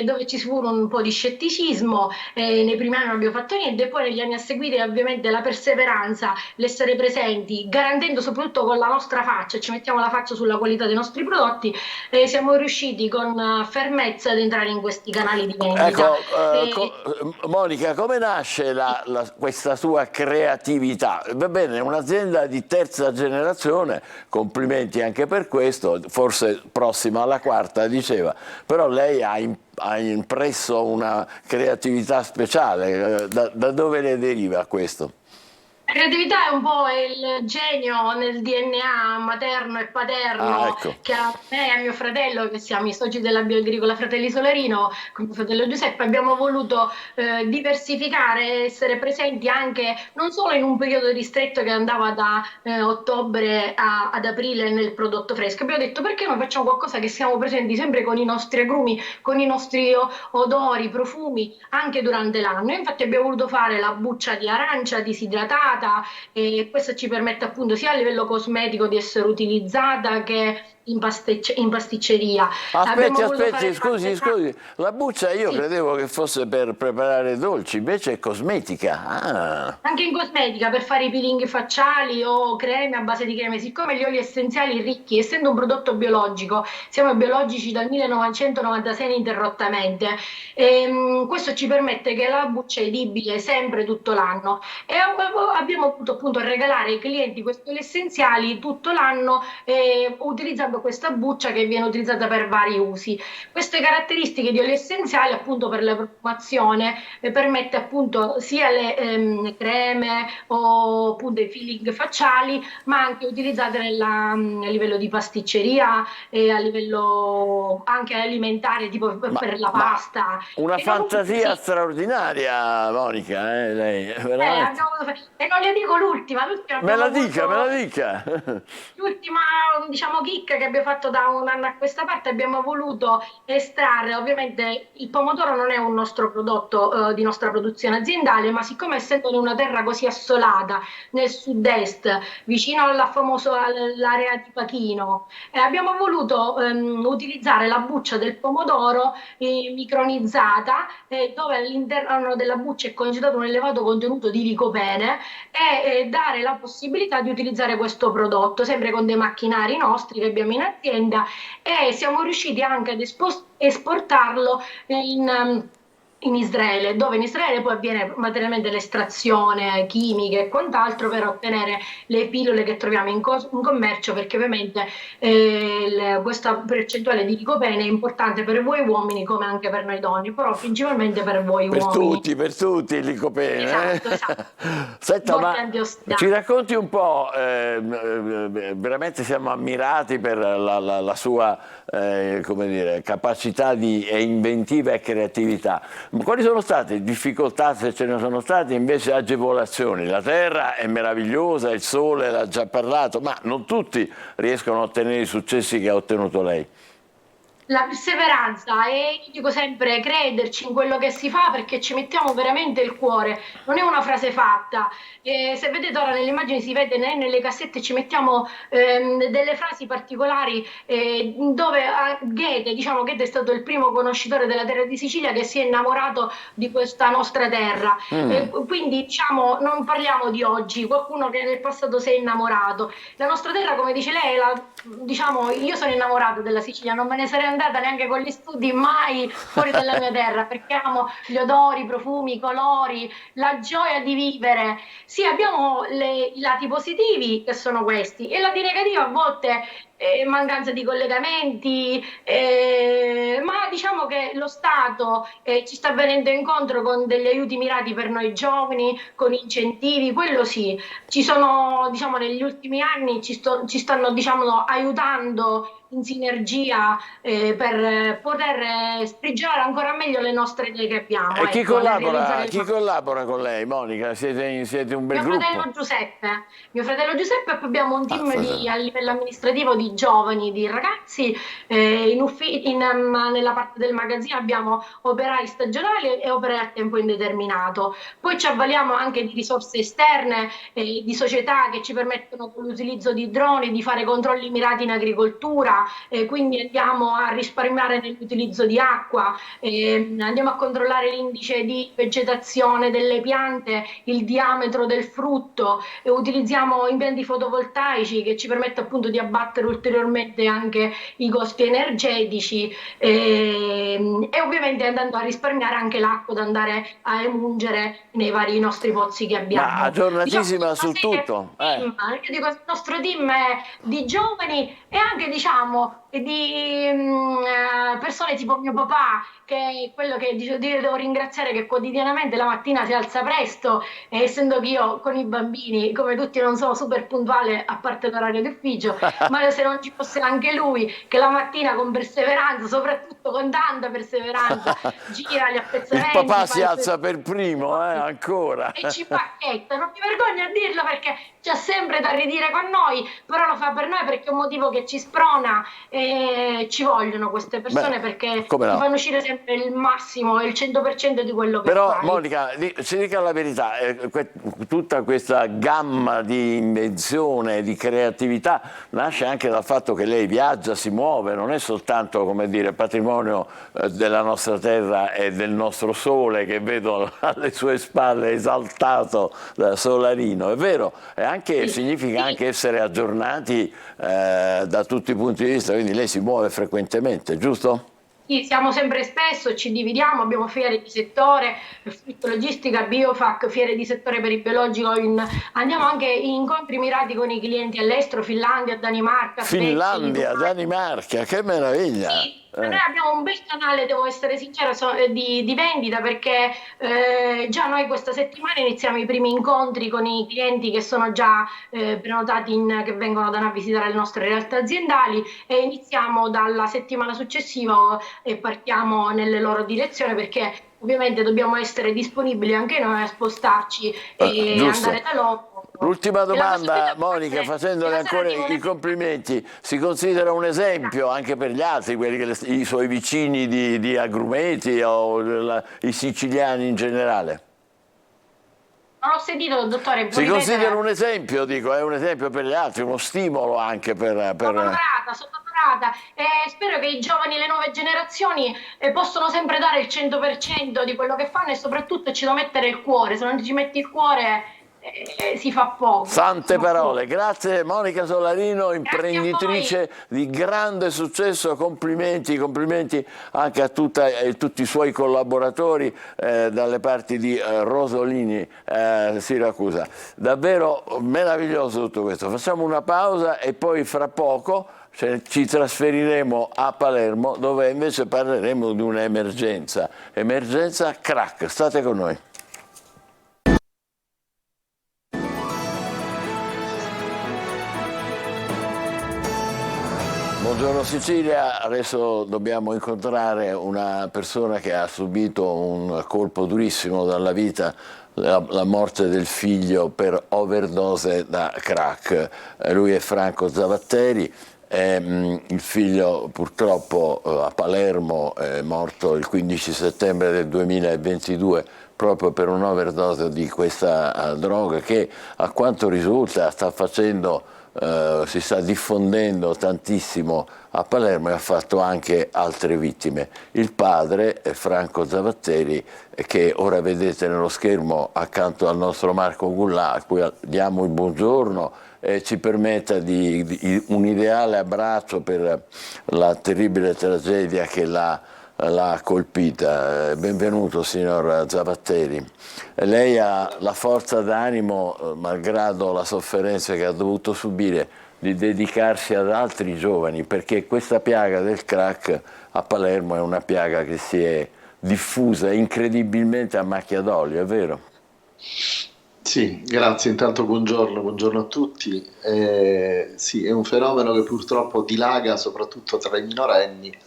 I: dove ci fu un po' di scetticismo, nei primi anni non abbiamo fatto niente, e poi negli anni a seguire ovviamente la perseveranza, l'essere presenti, garantendo soprattutto con la nostra faccia, ci mettiamo la faccia sulla qualità dei nostri prodotti, siamo riusciti con fermezza ad entrare in questi canali di vendita.
A: Ecco, Monica, come nasce questa sua creatività? Va bene, è un'azienda di terza generazione, complimenti anche per questo, forse prossima alla quarta, diceva, però lei ha impresso una creatività speciale, da dove le deriva questo?
I: La creatività è un po' il genio nel DNA materno e paterno,
A: ecco,
I: che a me e a mio fratello, che siamo i soci della Bioagricola Fratelli Solarino, con mio fratello Giuseppe, abbiamo voluto diversificare, essere presenti anche non solo in un periodo ristretto che andava da ottobre ad aprile nel prodotto fresco. Abbiamo detto: perché non facciamo qualcosa che siamo presenti sempre con i nostri agrumi, con i nostri odori, profumi, anche durante l'anno. Infatti abbiamo voluto fare la buccia di arancia disidratata, e questo ci permette appunto sia a livello cosmetico di essere utilizzata che in pasticceria.
A: Aspetti, scusi, la buccia io credevo che fosse per preparare dolci, invece è cosmetica.
I: Anche in cosmetica, per fare i peeling facciali o creme a base di creme. Siccome gli oli essenziali ricchi, essendo un prodotto biologico, siamo biologici dal 1996 ininterrottamente, questo ci permette che la buccia è edibile sempre tutto l'anno, e abbiamo potuto appunto regalare ai clienti questi oli essenziali tutto l'anno, utilizzando questa buccia che viene utilizzata per vari usi. Queste caratteristiche di oli essenziali appunto per la profumazione permette appunto sia le creme o appunto i feeling facciali, ma anche utilizzate a livello di pasticceria e a livello anche alimentare, tipo per la pasta.
A: Una fantasia straordinaria, Monica, lei, veramente.
I: E non le dico l'ultima.
A: Me la dica.
I: L'ultima, diciamo, chicca che abbiamo fatto da un anno a questa parte, abbiamo voluto estrarre, ovviamente il pomodoro non è un nostro prodotto di nostra produzione aziendale, ma siccome essendo in una terra così assolata, nel sud-est, vicino all'area di Pachino, abbiamo voluto utilizzare la buccia del pomodoro micronizzata, dove all'interno della buccia è concentrato un elevato contenuto di licopene, e dare la possibilità di utilizzare questo prodotto sempre con dei macchinari nostri che abbiamo in azienda, e siamo riusciti anche ad esportarlo in Israele, dove in Israele poi avviene materialmente l'estrazione chimica e quant'altro per ottenere le pillole che troviamo in commercio, perché ovviamente questa percentuale di licopene è importante per voi uomini come anche per noi donne, però principalmente per voi uomini.
A: Per tutti il licopene.
I: Esatto.
A: Senta, ma ci racconti un po', veramente siamo ammirati per la sua come dire, capacità e inventiva e creatività. Quali sono state difficoltà, se ce ne sono state, invece agevolazioni? La terra è meravigliosa, il sole l'ha già parlato, ma non tutti riescono a ottenere i successi che ha ottenuto lei.
I: La perseveranza, e io dico sempre crederci in quello che si fa, perché ci mettiamo veramente il cuore, non è una frase fatta. Se vedete ora nelle immagini si vede nelle cassette ci mettiamo delle frasi particolari dove Goethe è stato il primo conoscitore della terra di Sicilia che si è innamorato di questa nostra terra. Quindi diciamo non parliamo di oggi, qualcuno che nel passato si è innamorato. La nostra terra, come dice lei, io sono innamorato della Sicilia, non me ne sarei andata neanche con gli studi mai fuori dalla mia terra, perché amo gli odori, i profumi, i colori, la gioia di vivere. Sì, abbiamo i lati positivi che sono questi, e lati negativi a volte mancanza di collegamenti, ma diciamo che lo Stato ci sta venendo incontro con degli aiuti mirati per noi giovani, con incentivi, quello sì. Ci sono, diciamo, negli ultimi anni ci stanno, diciamo, aiutando in sinergia per poter sprigionare ancora meglio le nostre idee che abbiamo.
A: E chi collabora con lei, Monica? Siete un bel gruppo?
I: Mio fratello Giuseppe, e poi abbiamo un team a livello amministrativo di giovani, di ragazzi, nella parte del magazzino abbiamo operai stagionali e operai a tempo indeterminato. Poi ci avvaliamo anche di risorse esterne, di società che ci permettono con l'utilizzo di droni di fare controlli mirati in agricoltura, quindi andiamo a risparmiare nell'utilizzo di acqua, andiamo a controllare l'indice di vegetazione delle piante, il diametro del frutto, utilizziamo impianti fotovoltaici che ci permettono appunto di abbattere ulteriormente anche i costi energetici, e ovviamente andando a risparmiare anche l'acqua da andare a emungere nei vari nostri pozzi che abbiamo.
A: Ma aggiornatissima su tutto.
I: Io dico, il nostro team è di giovani e anche, diciamo, di persone tipo mio papà, che è quello che devo ringraziare, che quotidianamente la mattina si alza presto, e essendo che io con i bambini, come tutti, non sono super puntuale a parte l'orario di ufficio, ma se non ci fosse anche lui, che la mattina con perseveranza, soprattutto con tanta perseveranza, gira gli appezzamenti.
A: Il papà si alza per primo, ancora.
I: E ci pacchetta, non mi vergogno a dirlo perché c'ha sempre da ridire con noi, però lo fa per noi perché è un motivo che ci sprona, e ci vogliono queste persone perché ti fanno uscire sempre il massimo, il 100% di quello che
A: però,
I: fai.
A: Monica, ci dica la verità, tutta questa gamma di invenzione, di creatività nasce anche dal fatto che lei viaggia, si muove, non è soltanto, come dire, patrimonio della nostra terra e del nostro sole che vedo alle sue spalle esaltato da Solarino, è vero? E anche, significa anche essere aggiornati da tutti i punti di vista, quindi lei si muove frequentemente, giusto?
I: Sì, siamo sempre spesso, ci dividiamo, abbiamo fiere di settore, logistica, biofac, fiere di settore per il biologico, andiamo anche in incontri mirati con i clienti all'estero, Finlandia, Danimarca, Svezia,
A: Finlandia, Danimarca, che meraviglia!
I: sì, noi abbiamo un bel canale, devo essere sincera, di vendita, perché già noi questa settimana iniziamo i primi incontri con i clienti che sono già prenotati, che vengono da noi a visitare le nostre realtà aziendali, e iniziamo dalla settimana successiva e partiamo nelle loro direzioni, perché ovviamente dobbiamo essere disponibili anche noi a spostarci e
A: giusto.
I: andare da loro.
A: L'ultima
I: E la
A: domanda,
I: possibilità di
A: Monica,
I: fare-
A: facendole
I: della sera
A: ancora
I: di
A: i complimenti, si considera un esempio anche per gli altri, quelli che i suoi vicini di Agrumeti o i siciliani in generale?
I: Non ho sentito, dottore, può
A: Si
I: ripetere?
A: considera un esempio, dico, è un esempio per gli altri, uno stimolo anche per...
I: Sono onorata e spero che i giovani, le nuove generazioni possano sempre dare il 100% di quello che fanno, e soprattutto ci devo mettere il cuore. Se non ci metti il cuore si fa poco.
A: Sante parole, grazie Monica Solarino, imprenditrice di grande successo, complimenti anche a tutti i suoi collaboratori dalle parti di Rosolini, Siracusa. Davvero meraviglioso tutto questo. Facciamo una pausa e poi fra poco ci trasferiremo a Palermo, dove invece parleremo di un'emergenza, emergenza crack. State con noi. Buongiorno Sicilia, adesso dobbiamo incontrare una persona che ha subito un colpo durissimo dalla vita, la morte del figlio per overdose da crack. Lui è Franco Zavatteri, il figlio purtroppo a Palermo è morto il 15 settembre del 2022 proprio per un'overdose di questa droga che, a quanto risulta, si sta diffondendo tantissimo a Palermo e ha fatto anche altre vittime. Il padre, Franco Zavatteri, che ora vedete nello schermo accanto al nostro Marco Gullà, a cui diamo il buongiorno, ci permetta un ideale abbraccio per la terribile tragedia che l'ha colpita. Benvenuto signor Zavatteri. Lei ha la forza d'animo, malgrado la sofferenza che ha dovuto subire, di dedicarsi ad altri giovani, perché questa piaga del crack a Palermo è una piaga che si è diffusa incredibilmente a macchia d'olio, è vero?
J: Sì, grazie. Intanto buongiorno a tutti. Sì, è un fenomeno che purtroppo dilaga soprattutto tra i minorenni,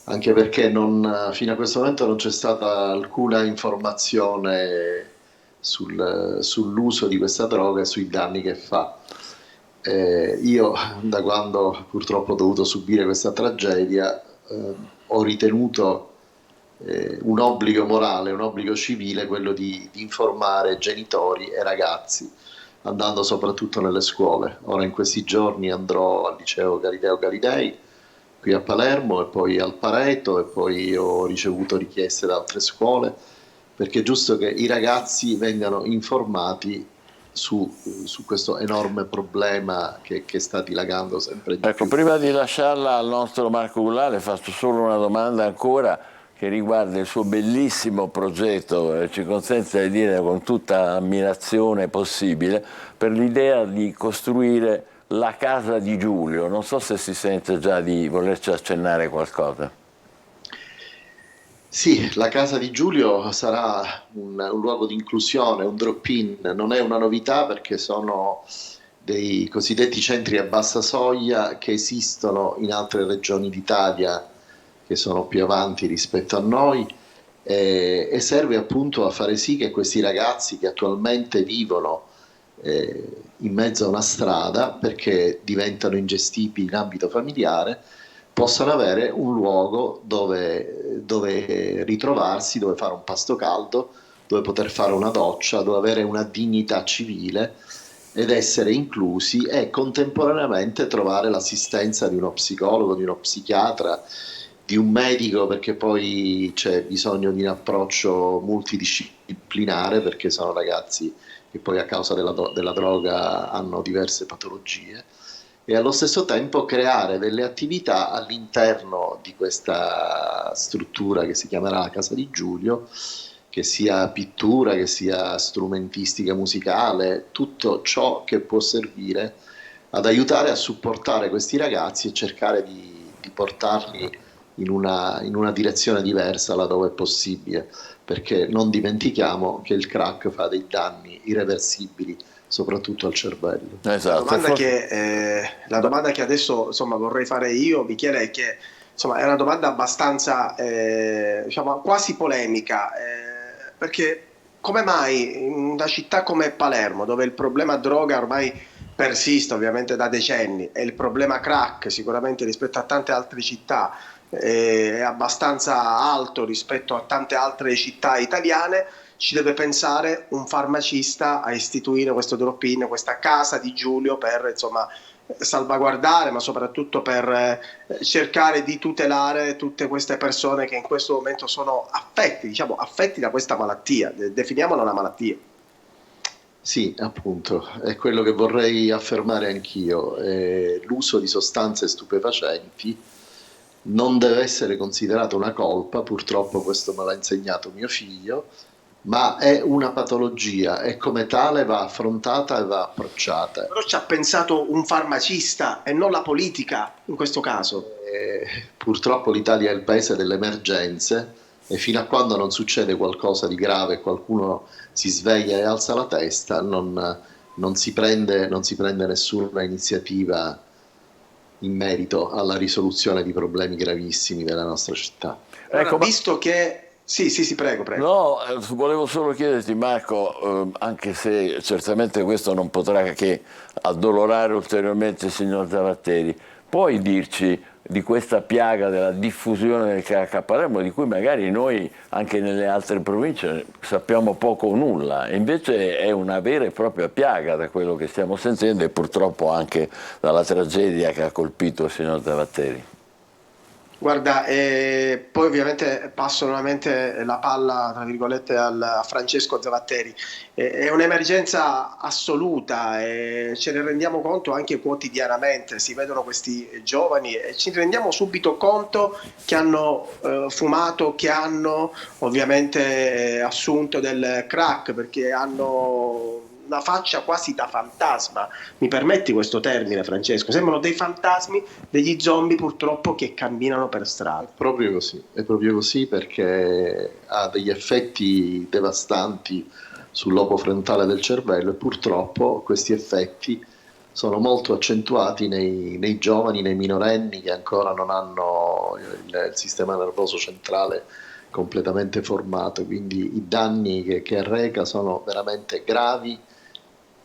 J: anche perché fino a questo momento non c'è stata alcuna informazione sull'uso di questa droga e sui danni che fa. Io, da quando purtroppo ho dovuto subire questa tragedia, ho ritenuto un obbligo morale, un obbligo civile, quello di informare genitori e ragazzi, andando soprattutto nelle scuole. Ora in questi giorni andrò al liceo Galileo Galilei qui a Palermo e poi al Pareto, e poi ho ricevuto richieste da altre scuole, perché è giusto che i ragazzi vengano informati su questo enorme problema che sta dilagando sempre di più.
A: Prima di lasciarla al nostro Marco Gullà, le faccio solo una domanda ancora che riguarda il suo bellissimo progetto, ci consente di dire con tutta ammirazione possibile, per l'idea di costruire la casa di Giulio. Non so se si sente già di volerci accennare qualcosa.
J: Sì, la casa di Giulio sarà un luogo di inclusione, un drop-in, non è una novità perché sono dei cosiddetti centri a bassa soglia che esistono in altre regioni d'Italia che sono più avanti rispetto a noi, e serve appunto a fare sì che questi ragazzi che attualmente vivono in mezzo a una strada perché diventano ingestibili in ambito familiare, possano avere un luogo dove ritrovarsi, dove fare un pasto caldo, dove poter fare una doccia, dove avere una dignità civile ed essere inclusi, e contemporaneamente trovare l'assistenza di uno psicologo, di uno psichiatra, di un medico, perché poi c'è bisogno di un approccio multidisciplinare, perché sono ragazzi che poi a causa della droga hanno diverse patologie, e allo stesso tempo creare delle attività all'interno di questa struttura che si chiamerà la Casa di Giulio, che sia pittura, che sia strumentistica musicale, tutto ciò che può servire ad aiutare a supportare questi ragazzi e cercare di portarli in una direzione diversa laddove è possibile, perché non dimentichiamo che il crack fa dei danni irreversibili soprattutto al cervello.
A: Esatto.
K: La domanda che adesso insomma, vorrei fare io, Michele, è che insomma, è una domanda abbastanza diciamo, quasi polemica, perché come mai in una città come Palermo, dove il problema droga ormai persiste ovviamente da decenni e il problema crack sicuramente rispetto a tante altre città è abbastanza alto rispetto a tante altre città italiane, ci deve pensare un farmacista a istituire questo drop-in, questa Casa di Giulio per insomma salvaguardare, ma soprattutto per cercare di tutelare tutte queste persone che in questo momento sono affetti da questa malattia, definiamola una malattia.
J: Sì, appunto, è quello che vorrei affermare anch'io. L'uso di sostanze stupefacenti non deve essere considerato una colpa, purtroppo questo me l'ha insegnato mio figlio, ma è una patologia e come tale va affrontata e va approcciata.
K: Però ci ha pensato un farmacista e non la politica in questo caso.
J: Purtroppo l'Italia è il paese delle emergenze e fino a quando non succede qualcosa di grave e qualcuno si sveglia e alza la testa non si prende nessuna iniziativa in merito alla risoluzione di problemi gravissimi della nostra città.
K: Ecco, visto che Sì, prego.
A: No, volevo solo chiederti, Marco, anche se certamente questo non potrà che addolorare ulteriormente il signor Zavatteri, puoi dirci di questa piaga della diffusione del crack a Palermo, di cui magari noi anche nelle altre province sappiamo poco o nulla, e invece è una vera e propria piaga da quello che stiamo sentendo e purtroppo anche dalla tragedia che ha colpito il signor Zavatteri.
K: Guarda, poi ovviamente passo nuovamente la palla, tra virgolette, a Francesco Zavatteri. È un'emergenza assoluta e ce ne rendiamo conto anche quotidianamente, si vedono questi giovani e ci rendiamo subito conto che hanno fumato, che hanno ovviamente assunto del crack, perché hanno una faccia quasi da fantasma, mi permetti questo termine, Francesco? Sembrano dei fantasmi, degli zombie purtroppo che camminano per strada.
J: È proprio così perché ha degli effetti devastanti sul lobo frontale del cervello e purtroppo questi effetti sono molto accentuati nei giovani, nei minorenni che ancora non hanno il sistema nervoso centrale completamente formato, quindi i danni che arreca sono veramente gravi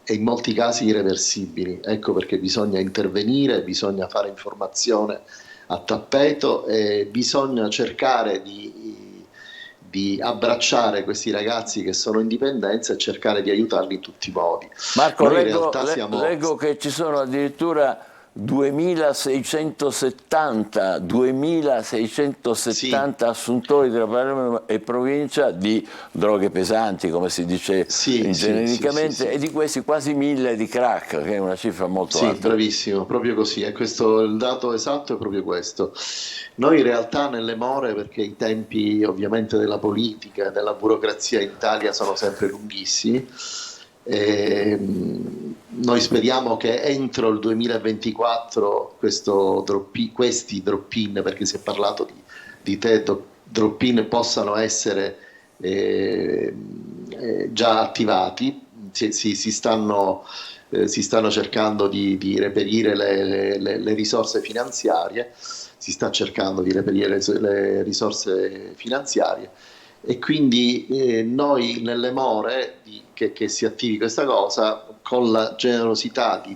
J: e in molti casi irreversibili. Ecco perché bisogna intervenire, bisogna fare informazione a tappeto e bisogna cercare di abbracciare questi ragazzi che sono in dipendenza e cercare di aiutarli in tutti i modi.
A: Marco, leggo che ci sono addirittura 2670 assuntori della Palermo e provincia di droghe pesanti, come si dice genericamente, e di questi quasi 1000 di crack, che è una cifra molto alta.
J: Sì, bravissimo, proprio così, è questo il dato esatto, è proprio questo. Noi in realtà nelle more, perché i tempi ovviamente della politica e della burocrazia in Italia sono sempre lunghissimi, noi speriamo che entro il 2024 questi drop-in, perché si è parlato di drop-in, possano essere già attivati. Si stanno cercando di reperire le risorse finanziarie, si sta cercando di reperire le risorse finanziarie e quindi noi nelle more che si attivi questa cosa con la generosità di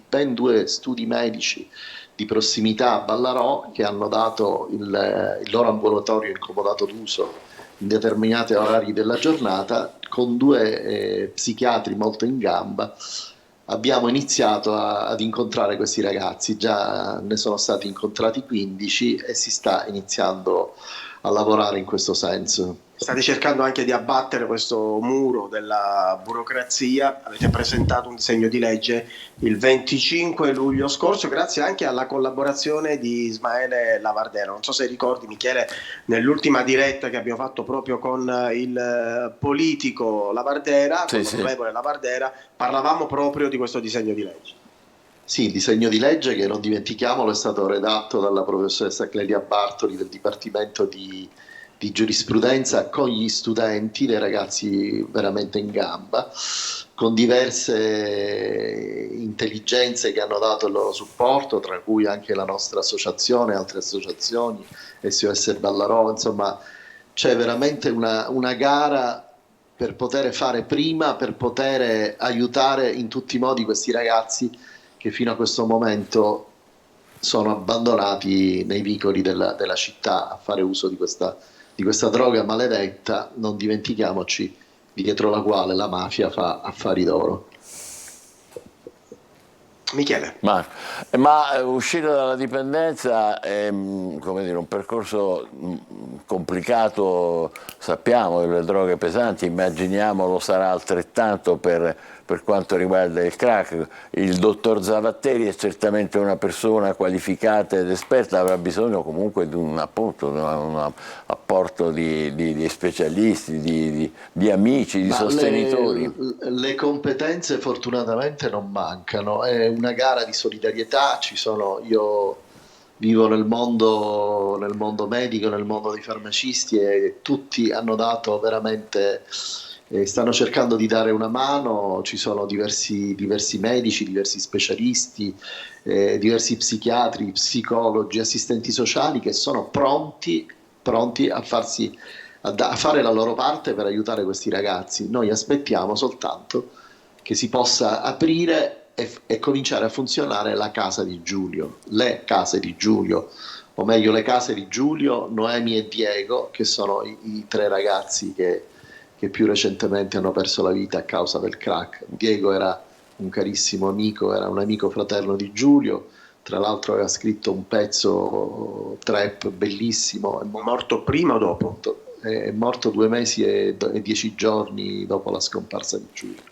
J: ben 2 studi medici di prossimità a Ballarò che hanno dato il loro ambulatorio incomodato d'uso in determinati orari della giornata con 2 psichiatri molto in gamba. Abbiamo iniziato ad incontrare questi ragazzi, già ne sono stati incontrati 15 e si sta iniziando lavorare in questo senso.
K: State cercando anche di abbattere questo muro della burocrazia, avete presentato un disegno di legge il 25 luglio scorso, grazie anche alla collaborazione di Ismaele Lavardera. Non so se ricordi, Michele, nell'ultima diretta che abbiamo fatto proprio con il politico Lavardera, con l'onorevole Lavardera, parlavamo proprio di questo disegno di legge.
J: Sì, il disegno di legge che, non dimentichiamolo, è stato redatto dalla professoressa Clelia Bartoli del Dipartimento di giurisprudenza con gli studenti, dei ragazzi veramente in gamba, con diverse intelligenze che hanno dato il loro supporto, tra cui anche la nostra associazione, altre associazioni, SOS Ballarò. Insomma, c'è veramente una gara per poter fare prima, per poter aiutare in tutti i modi questi ragazzi che fino a questo momento sono abbandonati nei vicoli della città a fare uso di questa droga maledetta, non dimentichiamoci, dietro la quale la mafia fa affari d'oro.
K: Michele.
A: Ma uscire dalla dipendenza è, come dire, un percorso complicato, sappiamo, le droghe pesanti, immaginiamo lo sarà altrettanto per quanto riguarda il crack. Il dottor Zavatteri è certamente una persona qualificata ed esperta, avrà bisogno comunque di un apporto di specialisti, di amici, di sostenitori.
J: Le competenze fortunatamente non mancano, è una gara di solidarietà. Io vivo nel mondo medico, nel mondo dei farmacisti, e tutti hanno dato veramente, stanno cercando di dare una mano. Ci sono diversi medici, diversi specialisti, diversi psichiatri, psicologi, assistenti sociali che sono pronti a fare la loro parte per aiutare questi ragazzi. Noi aspettiamo soltanto che si possa aprire e cominciare a funzionare la casa di Giulio, le case di Giulio, o meglio le case di Giulio, Noemi e Diego, che sono i tre ragazzi che più recentemente hanno perso la vita a causa del crack. Diego era un carissimo amico, era un amico fraterno di Giulio, tra l'altro aveva scritto un pezzo trap bellissimo. È
K: morto prima o dopo?
J: È morto 2 mesi e 10 giorni dopo la scomparsa di Giulio.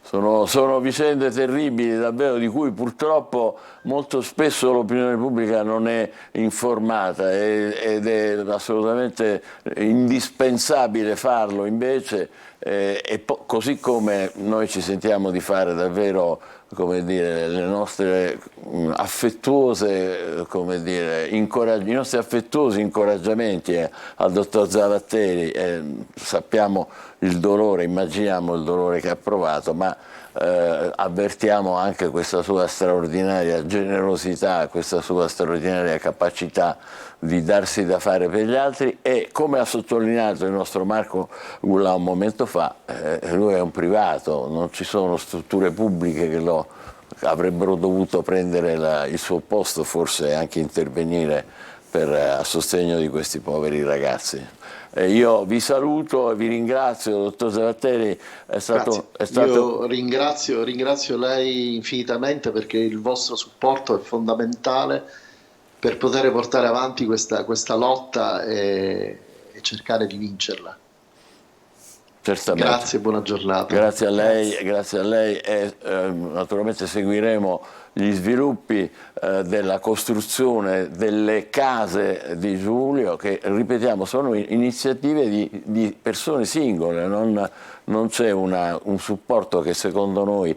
A: Sono vicende terribili davvero, di cui purtroppo molto spesso l'opinione pubblica non è informata, ed è assolutamente indispensabile farlo invece, così come noi ci sentiamo di fare davvero, come dire, le nostre affettuose, come dire, i nostri affettuosi incoraggiamenti al dottor Zavatteri. Sappiamo il dolore, immaginiamo il dolore che ha provato, ma avvertiamo anche questa sua straordinaria generosità, questa sua straordinaria capacità di darsi da fare per gli altri, e come ha sottolineato il nostro Marco Gullà un momento fa, lui è un privato, non ci sono strutture pubbliche che avrebbero dovuto prendere il suo posto, forse anche intervenire a sostegno di questi poveri ragazzi. Io vi saluto e vi ringrazio, dottor Zavatteri.
J: Io ringrazio lei infinitamente, perché il vostro supporto è fondamentale per poter portare avanti questa lotta e cercare di vincerla.
A: Certamente.
J: Grazie e buona giornata.
A: Grazie a lei e naturalmente seguiremo gli sviluppi della costruzione delle case di Giulio, che ripetiamo sono iniziative di persone singole, non c'è un supporto che secondo noi,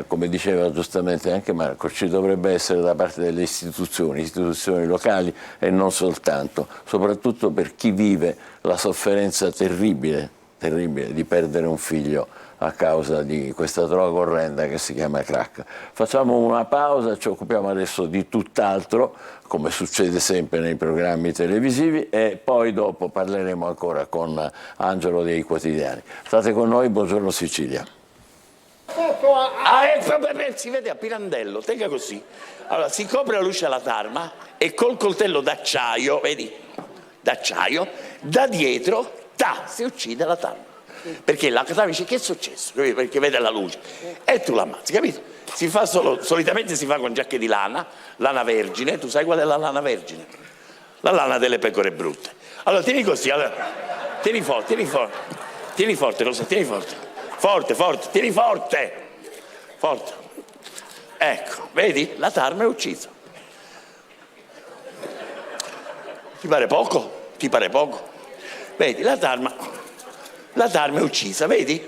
A: come diceva giustamente anche Marco, ci dovrebbe essere da parte delle istituzioni locali e non soltanto, soprattutto per chi vive la sofferenza terribile di perdere un figlio a causa di questa droga orrenda che si chiama crack. Facciamo una pausa, ci occupiamo adesso di tutt'altro, come succede sempre nei programmi televisivi, e poi dopo parleremo ancora con Angelo dei Quotidiani. State con noi, buongiorno Sicilia.
L: Si vede a Pirandello, tenga così. Allora, si copre la luce alla tarma e col coltello d'acciaio, vedi, d'acciaio, da dietro, si uccide la tarma. Perché la tarma dice: che è successo? Capito? Perché vede la luce. E tu l'ammazzi, capito? Si fa solitamente si fa con giacche di lana vergine. Tu sai qual è la lana vergine? La lana delle pecore brutte. Allora, tieni così, allora, tieni forte, Rosa, tieni forte. Forte, tieni forte. Forte. Ecco, vedi? La tarma è uccisa. Ti pare poco? Vedi, la tarma è uccisa, vedi?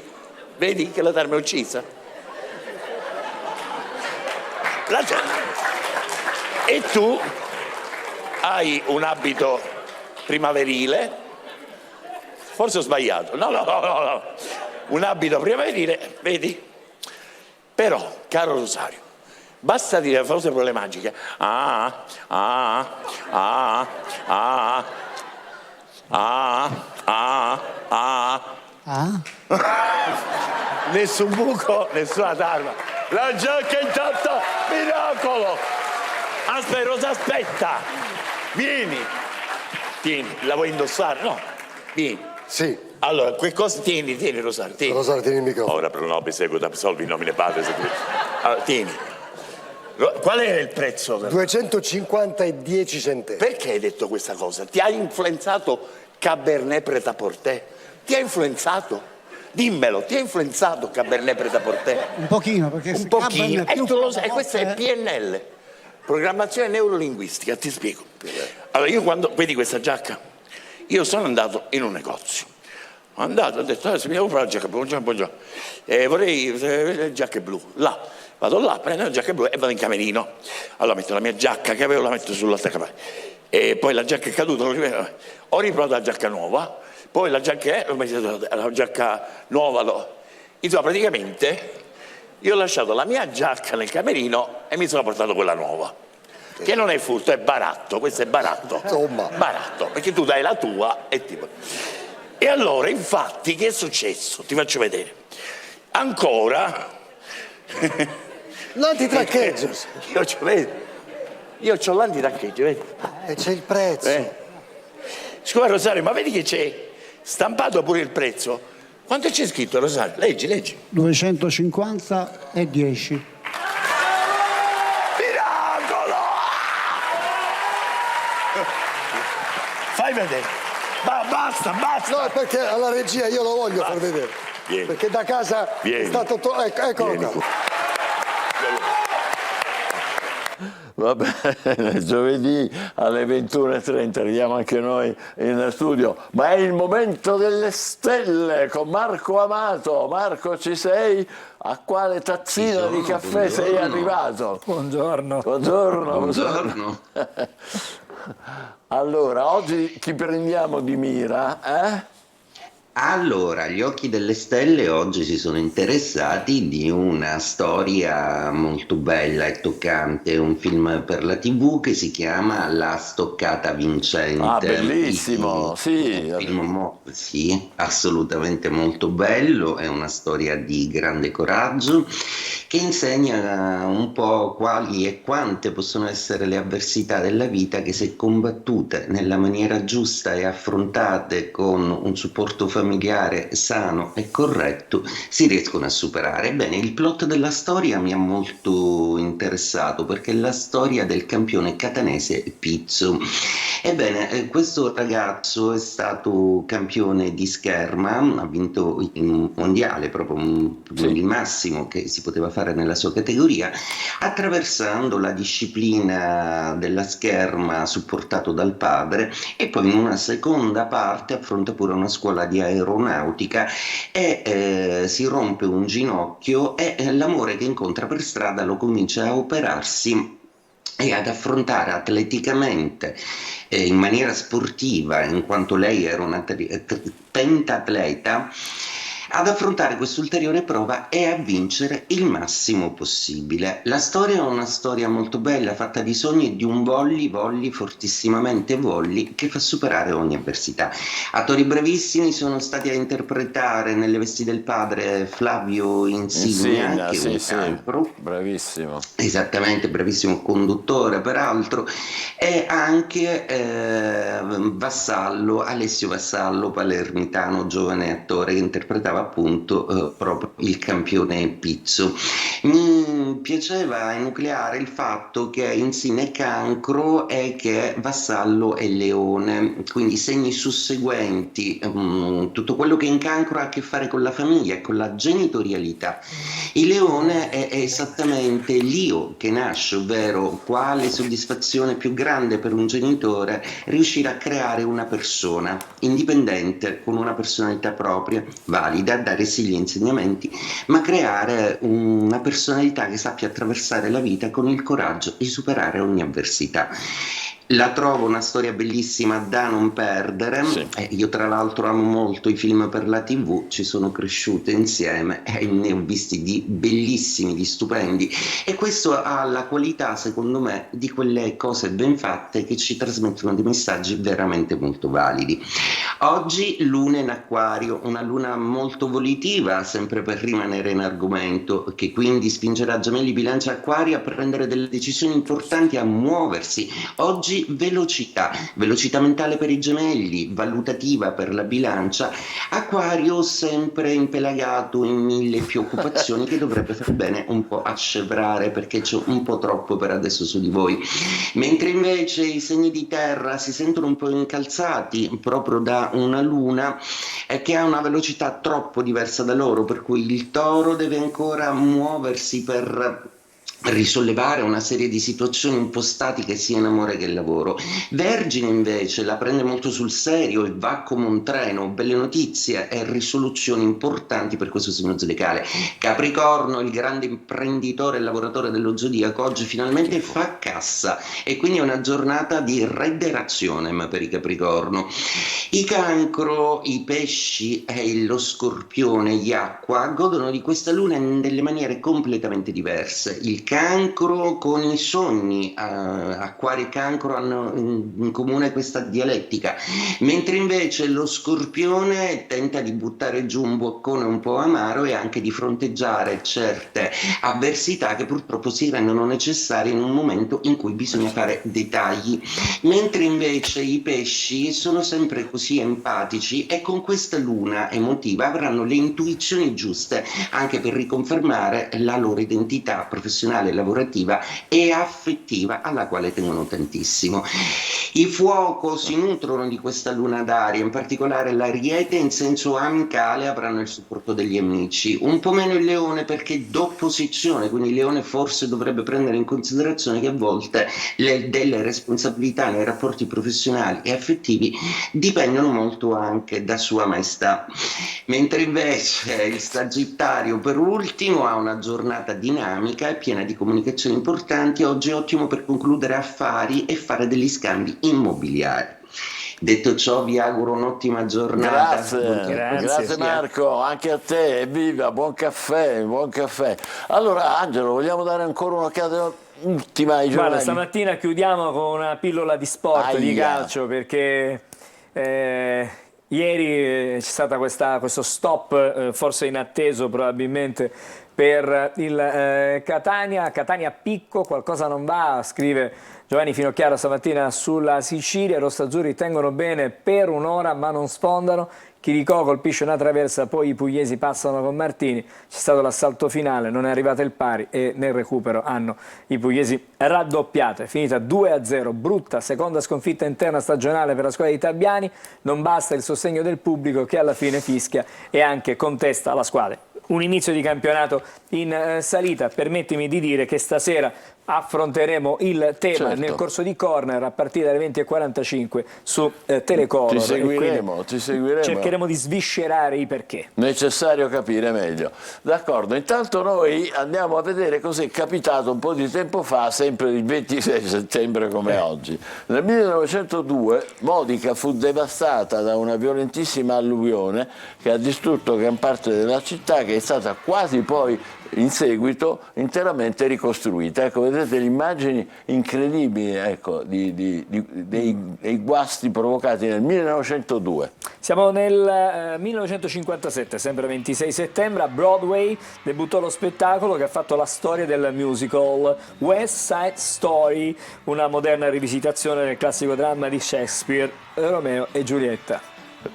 L: Vedi che la tarma è uccisa? E tu hai un abito primaverile, forse ho sbagliato, no, un abito primaverile, vedi? Però, caro Rosario, basta dire le famose parole magiche, nessun buco, nessuna tarma, la giacca intatta, miracolo! Aspetta, Rosa, aspetta, vieni, la vuoi indossare? No, vieni.
M: Sì.
L: Allora, che cosa tieni, Rosario, tieni.
M: Rosario, tieni il microfono.
L: Ora pro nobis sequit absolvi in nomine Patris et Filii. Allora, tieni. Qual era il prezzo?
M: 250,10 centesimi.
L: Perché hai detto questa cosa? Ti ha influenzato Cabernet Pret-à-Porter? Ti ha influenzato? Dimmelo, ti ha influenzato Cabernet Pret-à-Porter?
N: Un pochino, perché
L: un pochino. E tu lo sai, questa è PNL, programmazione neurolinguistica, ti spiego. Allora, io quando vedi questa giacca, io sono andato in un negozio. Ho detto, se mi devo fare la giacca, buongiorno. Vorrei le giacche blu. Là, vado là, prendo la giacca blu e vado in camerino. Allora metto la mia giacca che avevo, la metto sull'attaccapane. E poi la giacca è caduta, ho riprovato la giacca nuova, poi la giacca nuova. Insomma, praticamente io ho lasciato la mia giacca nel camerino e mi sono portato quella nuova. Che non è furto, è baratto, questo è baratto.
M: Insomma.
L: Baratto, perché tu dai la tua e tipo. E allora, infatti, che è successo? Ti faccio vedere. Ancora.
M: L'antitraccheggio.
L: Io c'ho l'antitraccheggio, vedi?
M: E c'è il prezzo.
L: Scusa, Rosario, ma vedi che c'è stampato pure il prezzo? Quanto c'è scritto, Rosario? Leggi.
N: 250,10.
L: Fai vedere. Basta.
M: No, perché alla regia io lo voglio far vedere.
L: Vieni.
M: Perché da casa è stato... Eccolo qua.
A: Va bene, giovedì alle 21:30 arriviamo anche noi in studio, ma è il momento delle stelle con Marco Amato. Marco, ci sei? A quale tazzina di caffè sei arrivato?
B: Buongiorno.
A: Allora, oggi chi prendiamo di mira?
O: Allora, gli occhi delle stelle oggi si sono interessati di una storia molto bella e toccante, un film per la TV che si chiama La stoccata vincente.
A: Ah, bellissimo, sì.
O: Sì, assolutamente molto bello, è una storia di grande coraggio che insegna un po' quali e quante possono essere le avversità della vita che, se combattute nella maniera giusta e affrontate con un supporto familiare sano e corretto, si riescono a superare. Ebbene, il plot della storia mi ha molto interessato perché è la storia del campione catanese Pizzo. Ebbene, questo ragazzo è stato campione di scherma, ha vinto il mondiale, proprio il massimo che si poteva fare nella sua categoria, attraversando la disciplina della scherma supportato dal padre, e poi in una seconda parte affronta pure una scuola di aeronautica e si rompe un ginocchio e l'amore che incontra per strada lo comincia a operarsi e ad affrontare atleticamente, in maniera sportiva, in quanto lei era una pentatleta, ad affrontare quest'ulteriore prova e a vincere il massimo possibile. La storia è una storia molto bella, fatta di sogni e di un volli fortissimamente volli, che fa superare ogni avversità. Attori brevissimi sono stati a interpretare nelle vesti del padre Flavio Insigna, che è un cancro.
A: Bravissimo.
O: Esattamente, bravissimo conduttore peraltro, e anche Alessio Vassallo, palermitano, giovane attore che interpretava appunto proprio il campione Pizzo. Mi piaceva enucleare il fatto che insieme Cancro è che Vassallo è Leone, quindi segni susseguenti, tutto quello che in Cancro ha a che fare con la famiglia e con la genitorialità. Il Leone è esattamente l'io che nasce, ovvero quale soddisfazione più grande per un genitore riuscire a creare una persona indipendente, con una personalità propria, valida, dare sì gli insegnamenti, ma creare una personalità che sappia attraversare la vita con il coraggio di superare ogni avversità. La trovo una storia bellissima da non perdere. Io tra l'altro amo molto i film per la TV, ci sono cresciute insieme e ne ho visti di bellissimi, di stupendi, e questo ha la qualità, secondo me, di quelle cose ben fatte che ci trasmettono dei messaggi veramente molto validi. Oggi luna in Acquario, una luna molto volitiva, sempre per rimanere in argomento, che quindi spingerà Gemelli, Bilancia e Acquario a prendere delle decisioni importanti, a muoversi. Oggi velocità mentale per i Gemelli, valutativa per la Bilancia, Acquario sempre impelagato in mille preoccupazioni che dovrebbe far bene un po' a scevrare, perché c'è un po' troppo per adesso su di voi. Mentre invece i segni di terra si sentono un po' incalzati proprio da una luna che ha una velocità troppo diversa da loro, per cui il Toro deve ancora muoversi per risollevare una serie di situazioni un po' statiche sia in amore che in lavoro. Vergine invece la prende molto sul serio e va come un treno, belle notizie e risoluzioni importanti per questo segno zodiacale. Capricorno, il grande imprenditore e lavoratore dello zodiaco, oggi finalmente fa cassa e quindi è una giornata di rederazione per i Capricorno. I Cancro, i Pesci e lo Scorpione, gli Acqua godono di questa luna in delle maniere completamente diverse. Il Cancro con i sogni, Acquario e Cancro hanno in comune questa dialettica, mentre invece lo Scorpione tenta di buttare giù un boccone un po' amaro e anche di fronteggiare certe avversità che purtroppo si rendono necessarie in un momento in cui bisogna fare dei tagli, mentre invece i Pesci sono sempre così empatici e con questa luna emotiva avranno le intuizioni giuste anche per riconfermare la loro identità professionale, lavorativa e affettiva, alla quale tengono tantissimo. I Fuoco si nutrono di questa luna d'aria, in particolare l'Ariete in senso amicale avranno il supporto degli amici, un po' meno il Leone perché d'opposizione, quindi il Leone forse dovrebbe prendere in considerazione che a volte delle responsabilità nei rapporti professionali e affettivi dipendono molto anche da Sua Maestà, mentre invece il Sagittario per ultimo ha una giornata dinamica e piena di comunicazioni importanti. Oggi è ottimo per concludere affari e fare degli scambi immobiliari. Detto ciò, vi auguro un'ottima giornata.
A: Grazie Marco, anche a te, evviva, buon caffè, buon caffè. Allora Angelo, vogliamo dare ancora un'occhiata ultima ai giornali?
B: Guarda, stamattina chiudiamo con una pillola di sport, di calcio, perché ieri c'è stato questo stop, forse inatteso probabilmente, per il Catania Picco, qualcosa non va, scrive Giovanni Finocchiaro stamattina sulla Sicilia. I rostazzurri tengono bene per un'ora ma non sfondano. Chiricò colpisce una traversa, poi i pugliesi passano con Martini, c'è stato l'assalto finale, non è arrivato il pari e nel recupero hanno i pugliesi raddoppiato. È finita 2-0, brutta seconda sconfitta interna stagionale per la squadra di Tabiani, non basta il sostegno del pubblico che alla fine fischia e anche contesta la squadra. Un inizio di campionato in salita. Permettimi di dire che stasera affronteremo il tema nel corso di Corner a partire dalle 20:45 su Telecolor.
A: Ti seguiremo.
B: Cercheremo di sviscerare i perché.
A: Necessario capire meglio. D'accordo, intanto noi andiamo a vedere cos'è capitato un po' di tempo fa, sempre il 26 settembre come oggi. Nel 1902 Modica fu devastata da una violentissima alluvione che ha distrutto gran parte della città, che è stata quasi poi in seguito interamente ricostruita. Ecco, vedete le immagini incredibili, ecco, dei guasti provocati nel 1902.
B: Siamo nel 1957, sempre 26 settembre, a Broadway debuttò lo spettacolo che ha fatto la storia del musical West Side Story, una moderna rivisitazione del classico dramma di Shakespeare, Romeo e Giulietta.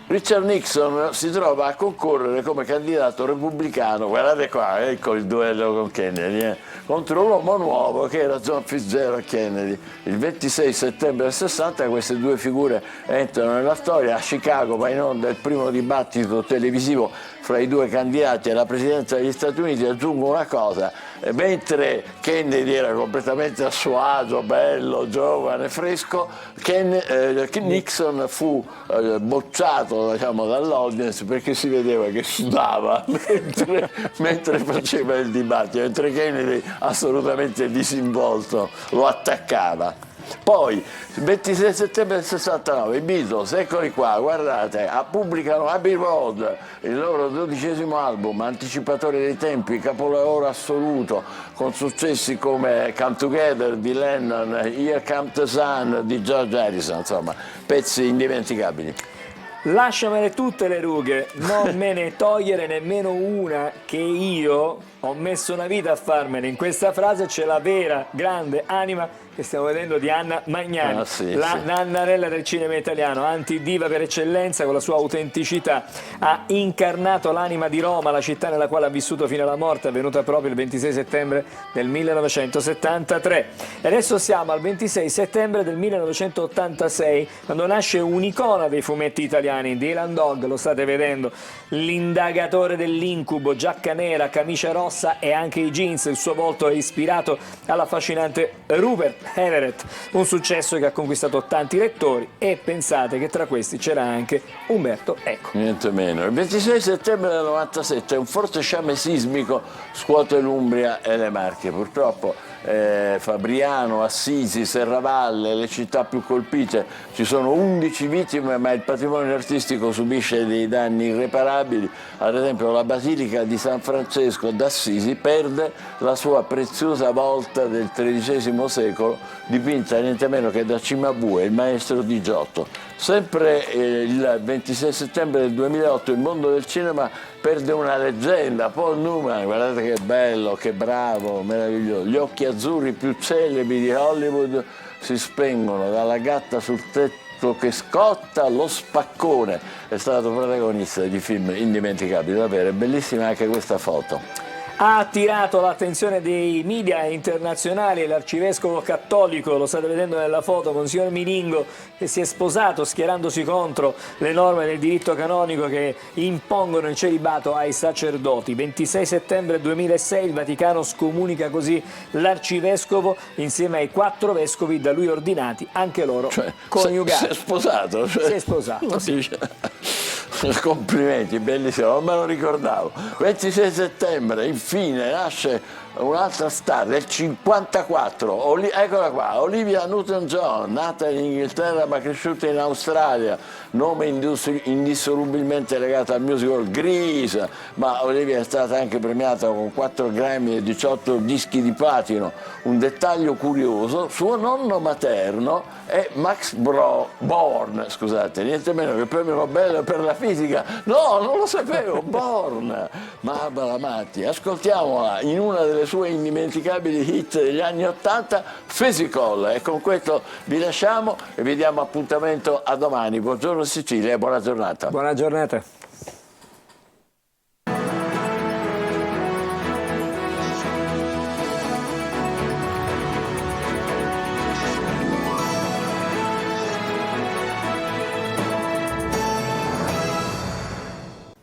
A: Richard Nixon si trova a concorrere come candidato repubblicano, guardate qua, ecco il duello con Kennedy, contro l'uomo nuovo che era John Fitzgerald Kennedy. Il 26 settembre del 60 queste due figure entrano nella storia. A Chicago va in onda il primo dibattito televisivo fra i due candidati alla presidenza degli Stati Uniti. Aggiungo una cosa, mentre Kennedy era completamente a suo agio, bello, giovane, fresco, Nixon fu bocciato, diciamo, dall'audience perché si vedeva che sudava mentre faceva il dibattito, mentre Kennedy assolutamente disinvolto lo attaccava. Poi, il 26 settembre del 69, i Beatles, eccoli qua, guardate, pubblicano Abbey Road, il loro 12° album, anticipatore dei tempi, capolavoro assoluto, con successi come Come Together di Lennon, Here Comes the Sun di George Harrison, insomma, pezzi indimenticabili.
B: Lasciamele tutte le rughe, non me ne togliere nemmeno una, che io ho messo una vita a farmene. In questa frase c'è la vera grande anima che stiamo vedendo di Anna Magnani, la Nannarella del cinema italiano, antidiva per eccellenza, con la sua autenticità. Ha incarnato l'anima di Roma, la città nella quale ha vissuto fino alla morte, avvenuta proprio il 26 settembre del 1973. E adesso siamo al 26 settembre del 1986, quando nasce un'icona dei fumetti italiani, Dylan Dog, lo state vedendo, l'indagatore dell'incubo, giacca nera, camicia rossa e anche i jeans. Il suo volto è ispirato all'affascinante Rupert Everett, un successo che ha conquistato tanti lettori, e pensate che tra questi c'era anche Umberto Eco.
A: Niente meno. Il 26 settembre del 97 un forte sciame sismico scuote l'Umbria e le Marche. Purtroppo Fabriano, Assisi, Serravalle, le città più colpite, ci sono 11 vittime, ma il patrimonio artistico subisce dei danni irreparabili. Ad esempio la Basilica di San Francesco d'Assisi perde la sua preziosa volta del XIII secolo, dipinta niente meno che da Cimabue, il maestro di Giotto. Sempre il 26 settembre del 2008 il mondo del cinema perde una leggenda, Paul Newman, guardate che bello, che bravo, meraviglioso. Gli occhi azzurri più celebri di Hollywood si spengono, dalla gatta sul tetto che scotta, lo spaccone, è stato protagonista di film indimenticabili, davvero, è bellissima anche questa foto.
B: Ha attirato l'attenzione dei media internazionali l'arcivescovo cattolico, lo state vedendo nella foto, Monsignor Milingo, che si è sposato schierandosi contro le norme del diritto canonico che impongono il celibato ai sacerdoti. 26 settembre 2006 il Vaticano scomunica così l'arcivescovo insieme ai 4 vescovi da lui ordinati, anche loro coniugati.
A: Si è sposato?
B: Si è sposato, sì.
A: Complimenti, bellissimo, non me lo ricordavo. 26 settembre, infine, nasce un'altra star del 54, eccola qua, Olivia Newton-John, nata in Inghilterra ma cresciuta in Australia, nome indissolubilmente legato al musical Grease, ma Olivia è stata anche premiata con 4 Grammy e 18 dischi di platino. Un dettaglio curioso, suo nonno materno è Max Born, scusate, niente meno che il premio Nobel per la fisica. No, non lo sapevo, Born, Barbara Matti. Ascoltiamola in una delle sue indimenticabili hit degli anni 80, Physical, e con questo vi lasciamo e vi diamo appuntamento a domani. Buongiorno Sicilia e buona giornata.
B: Buona giornata.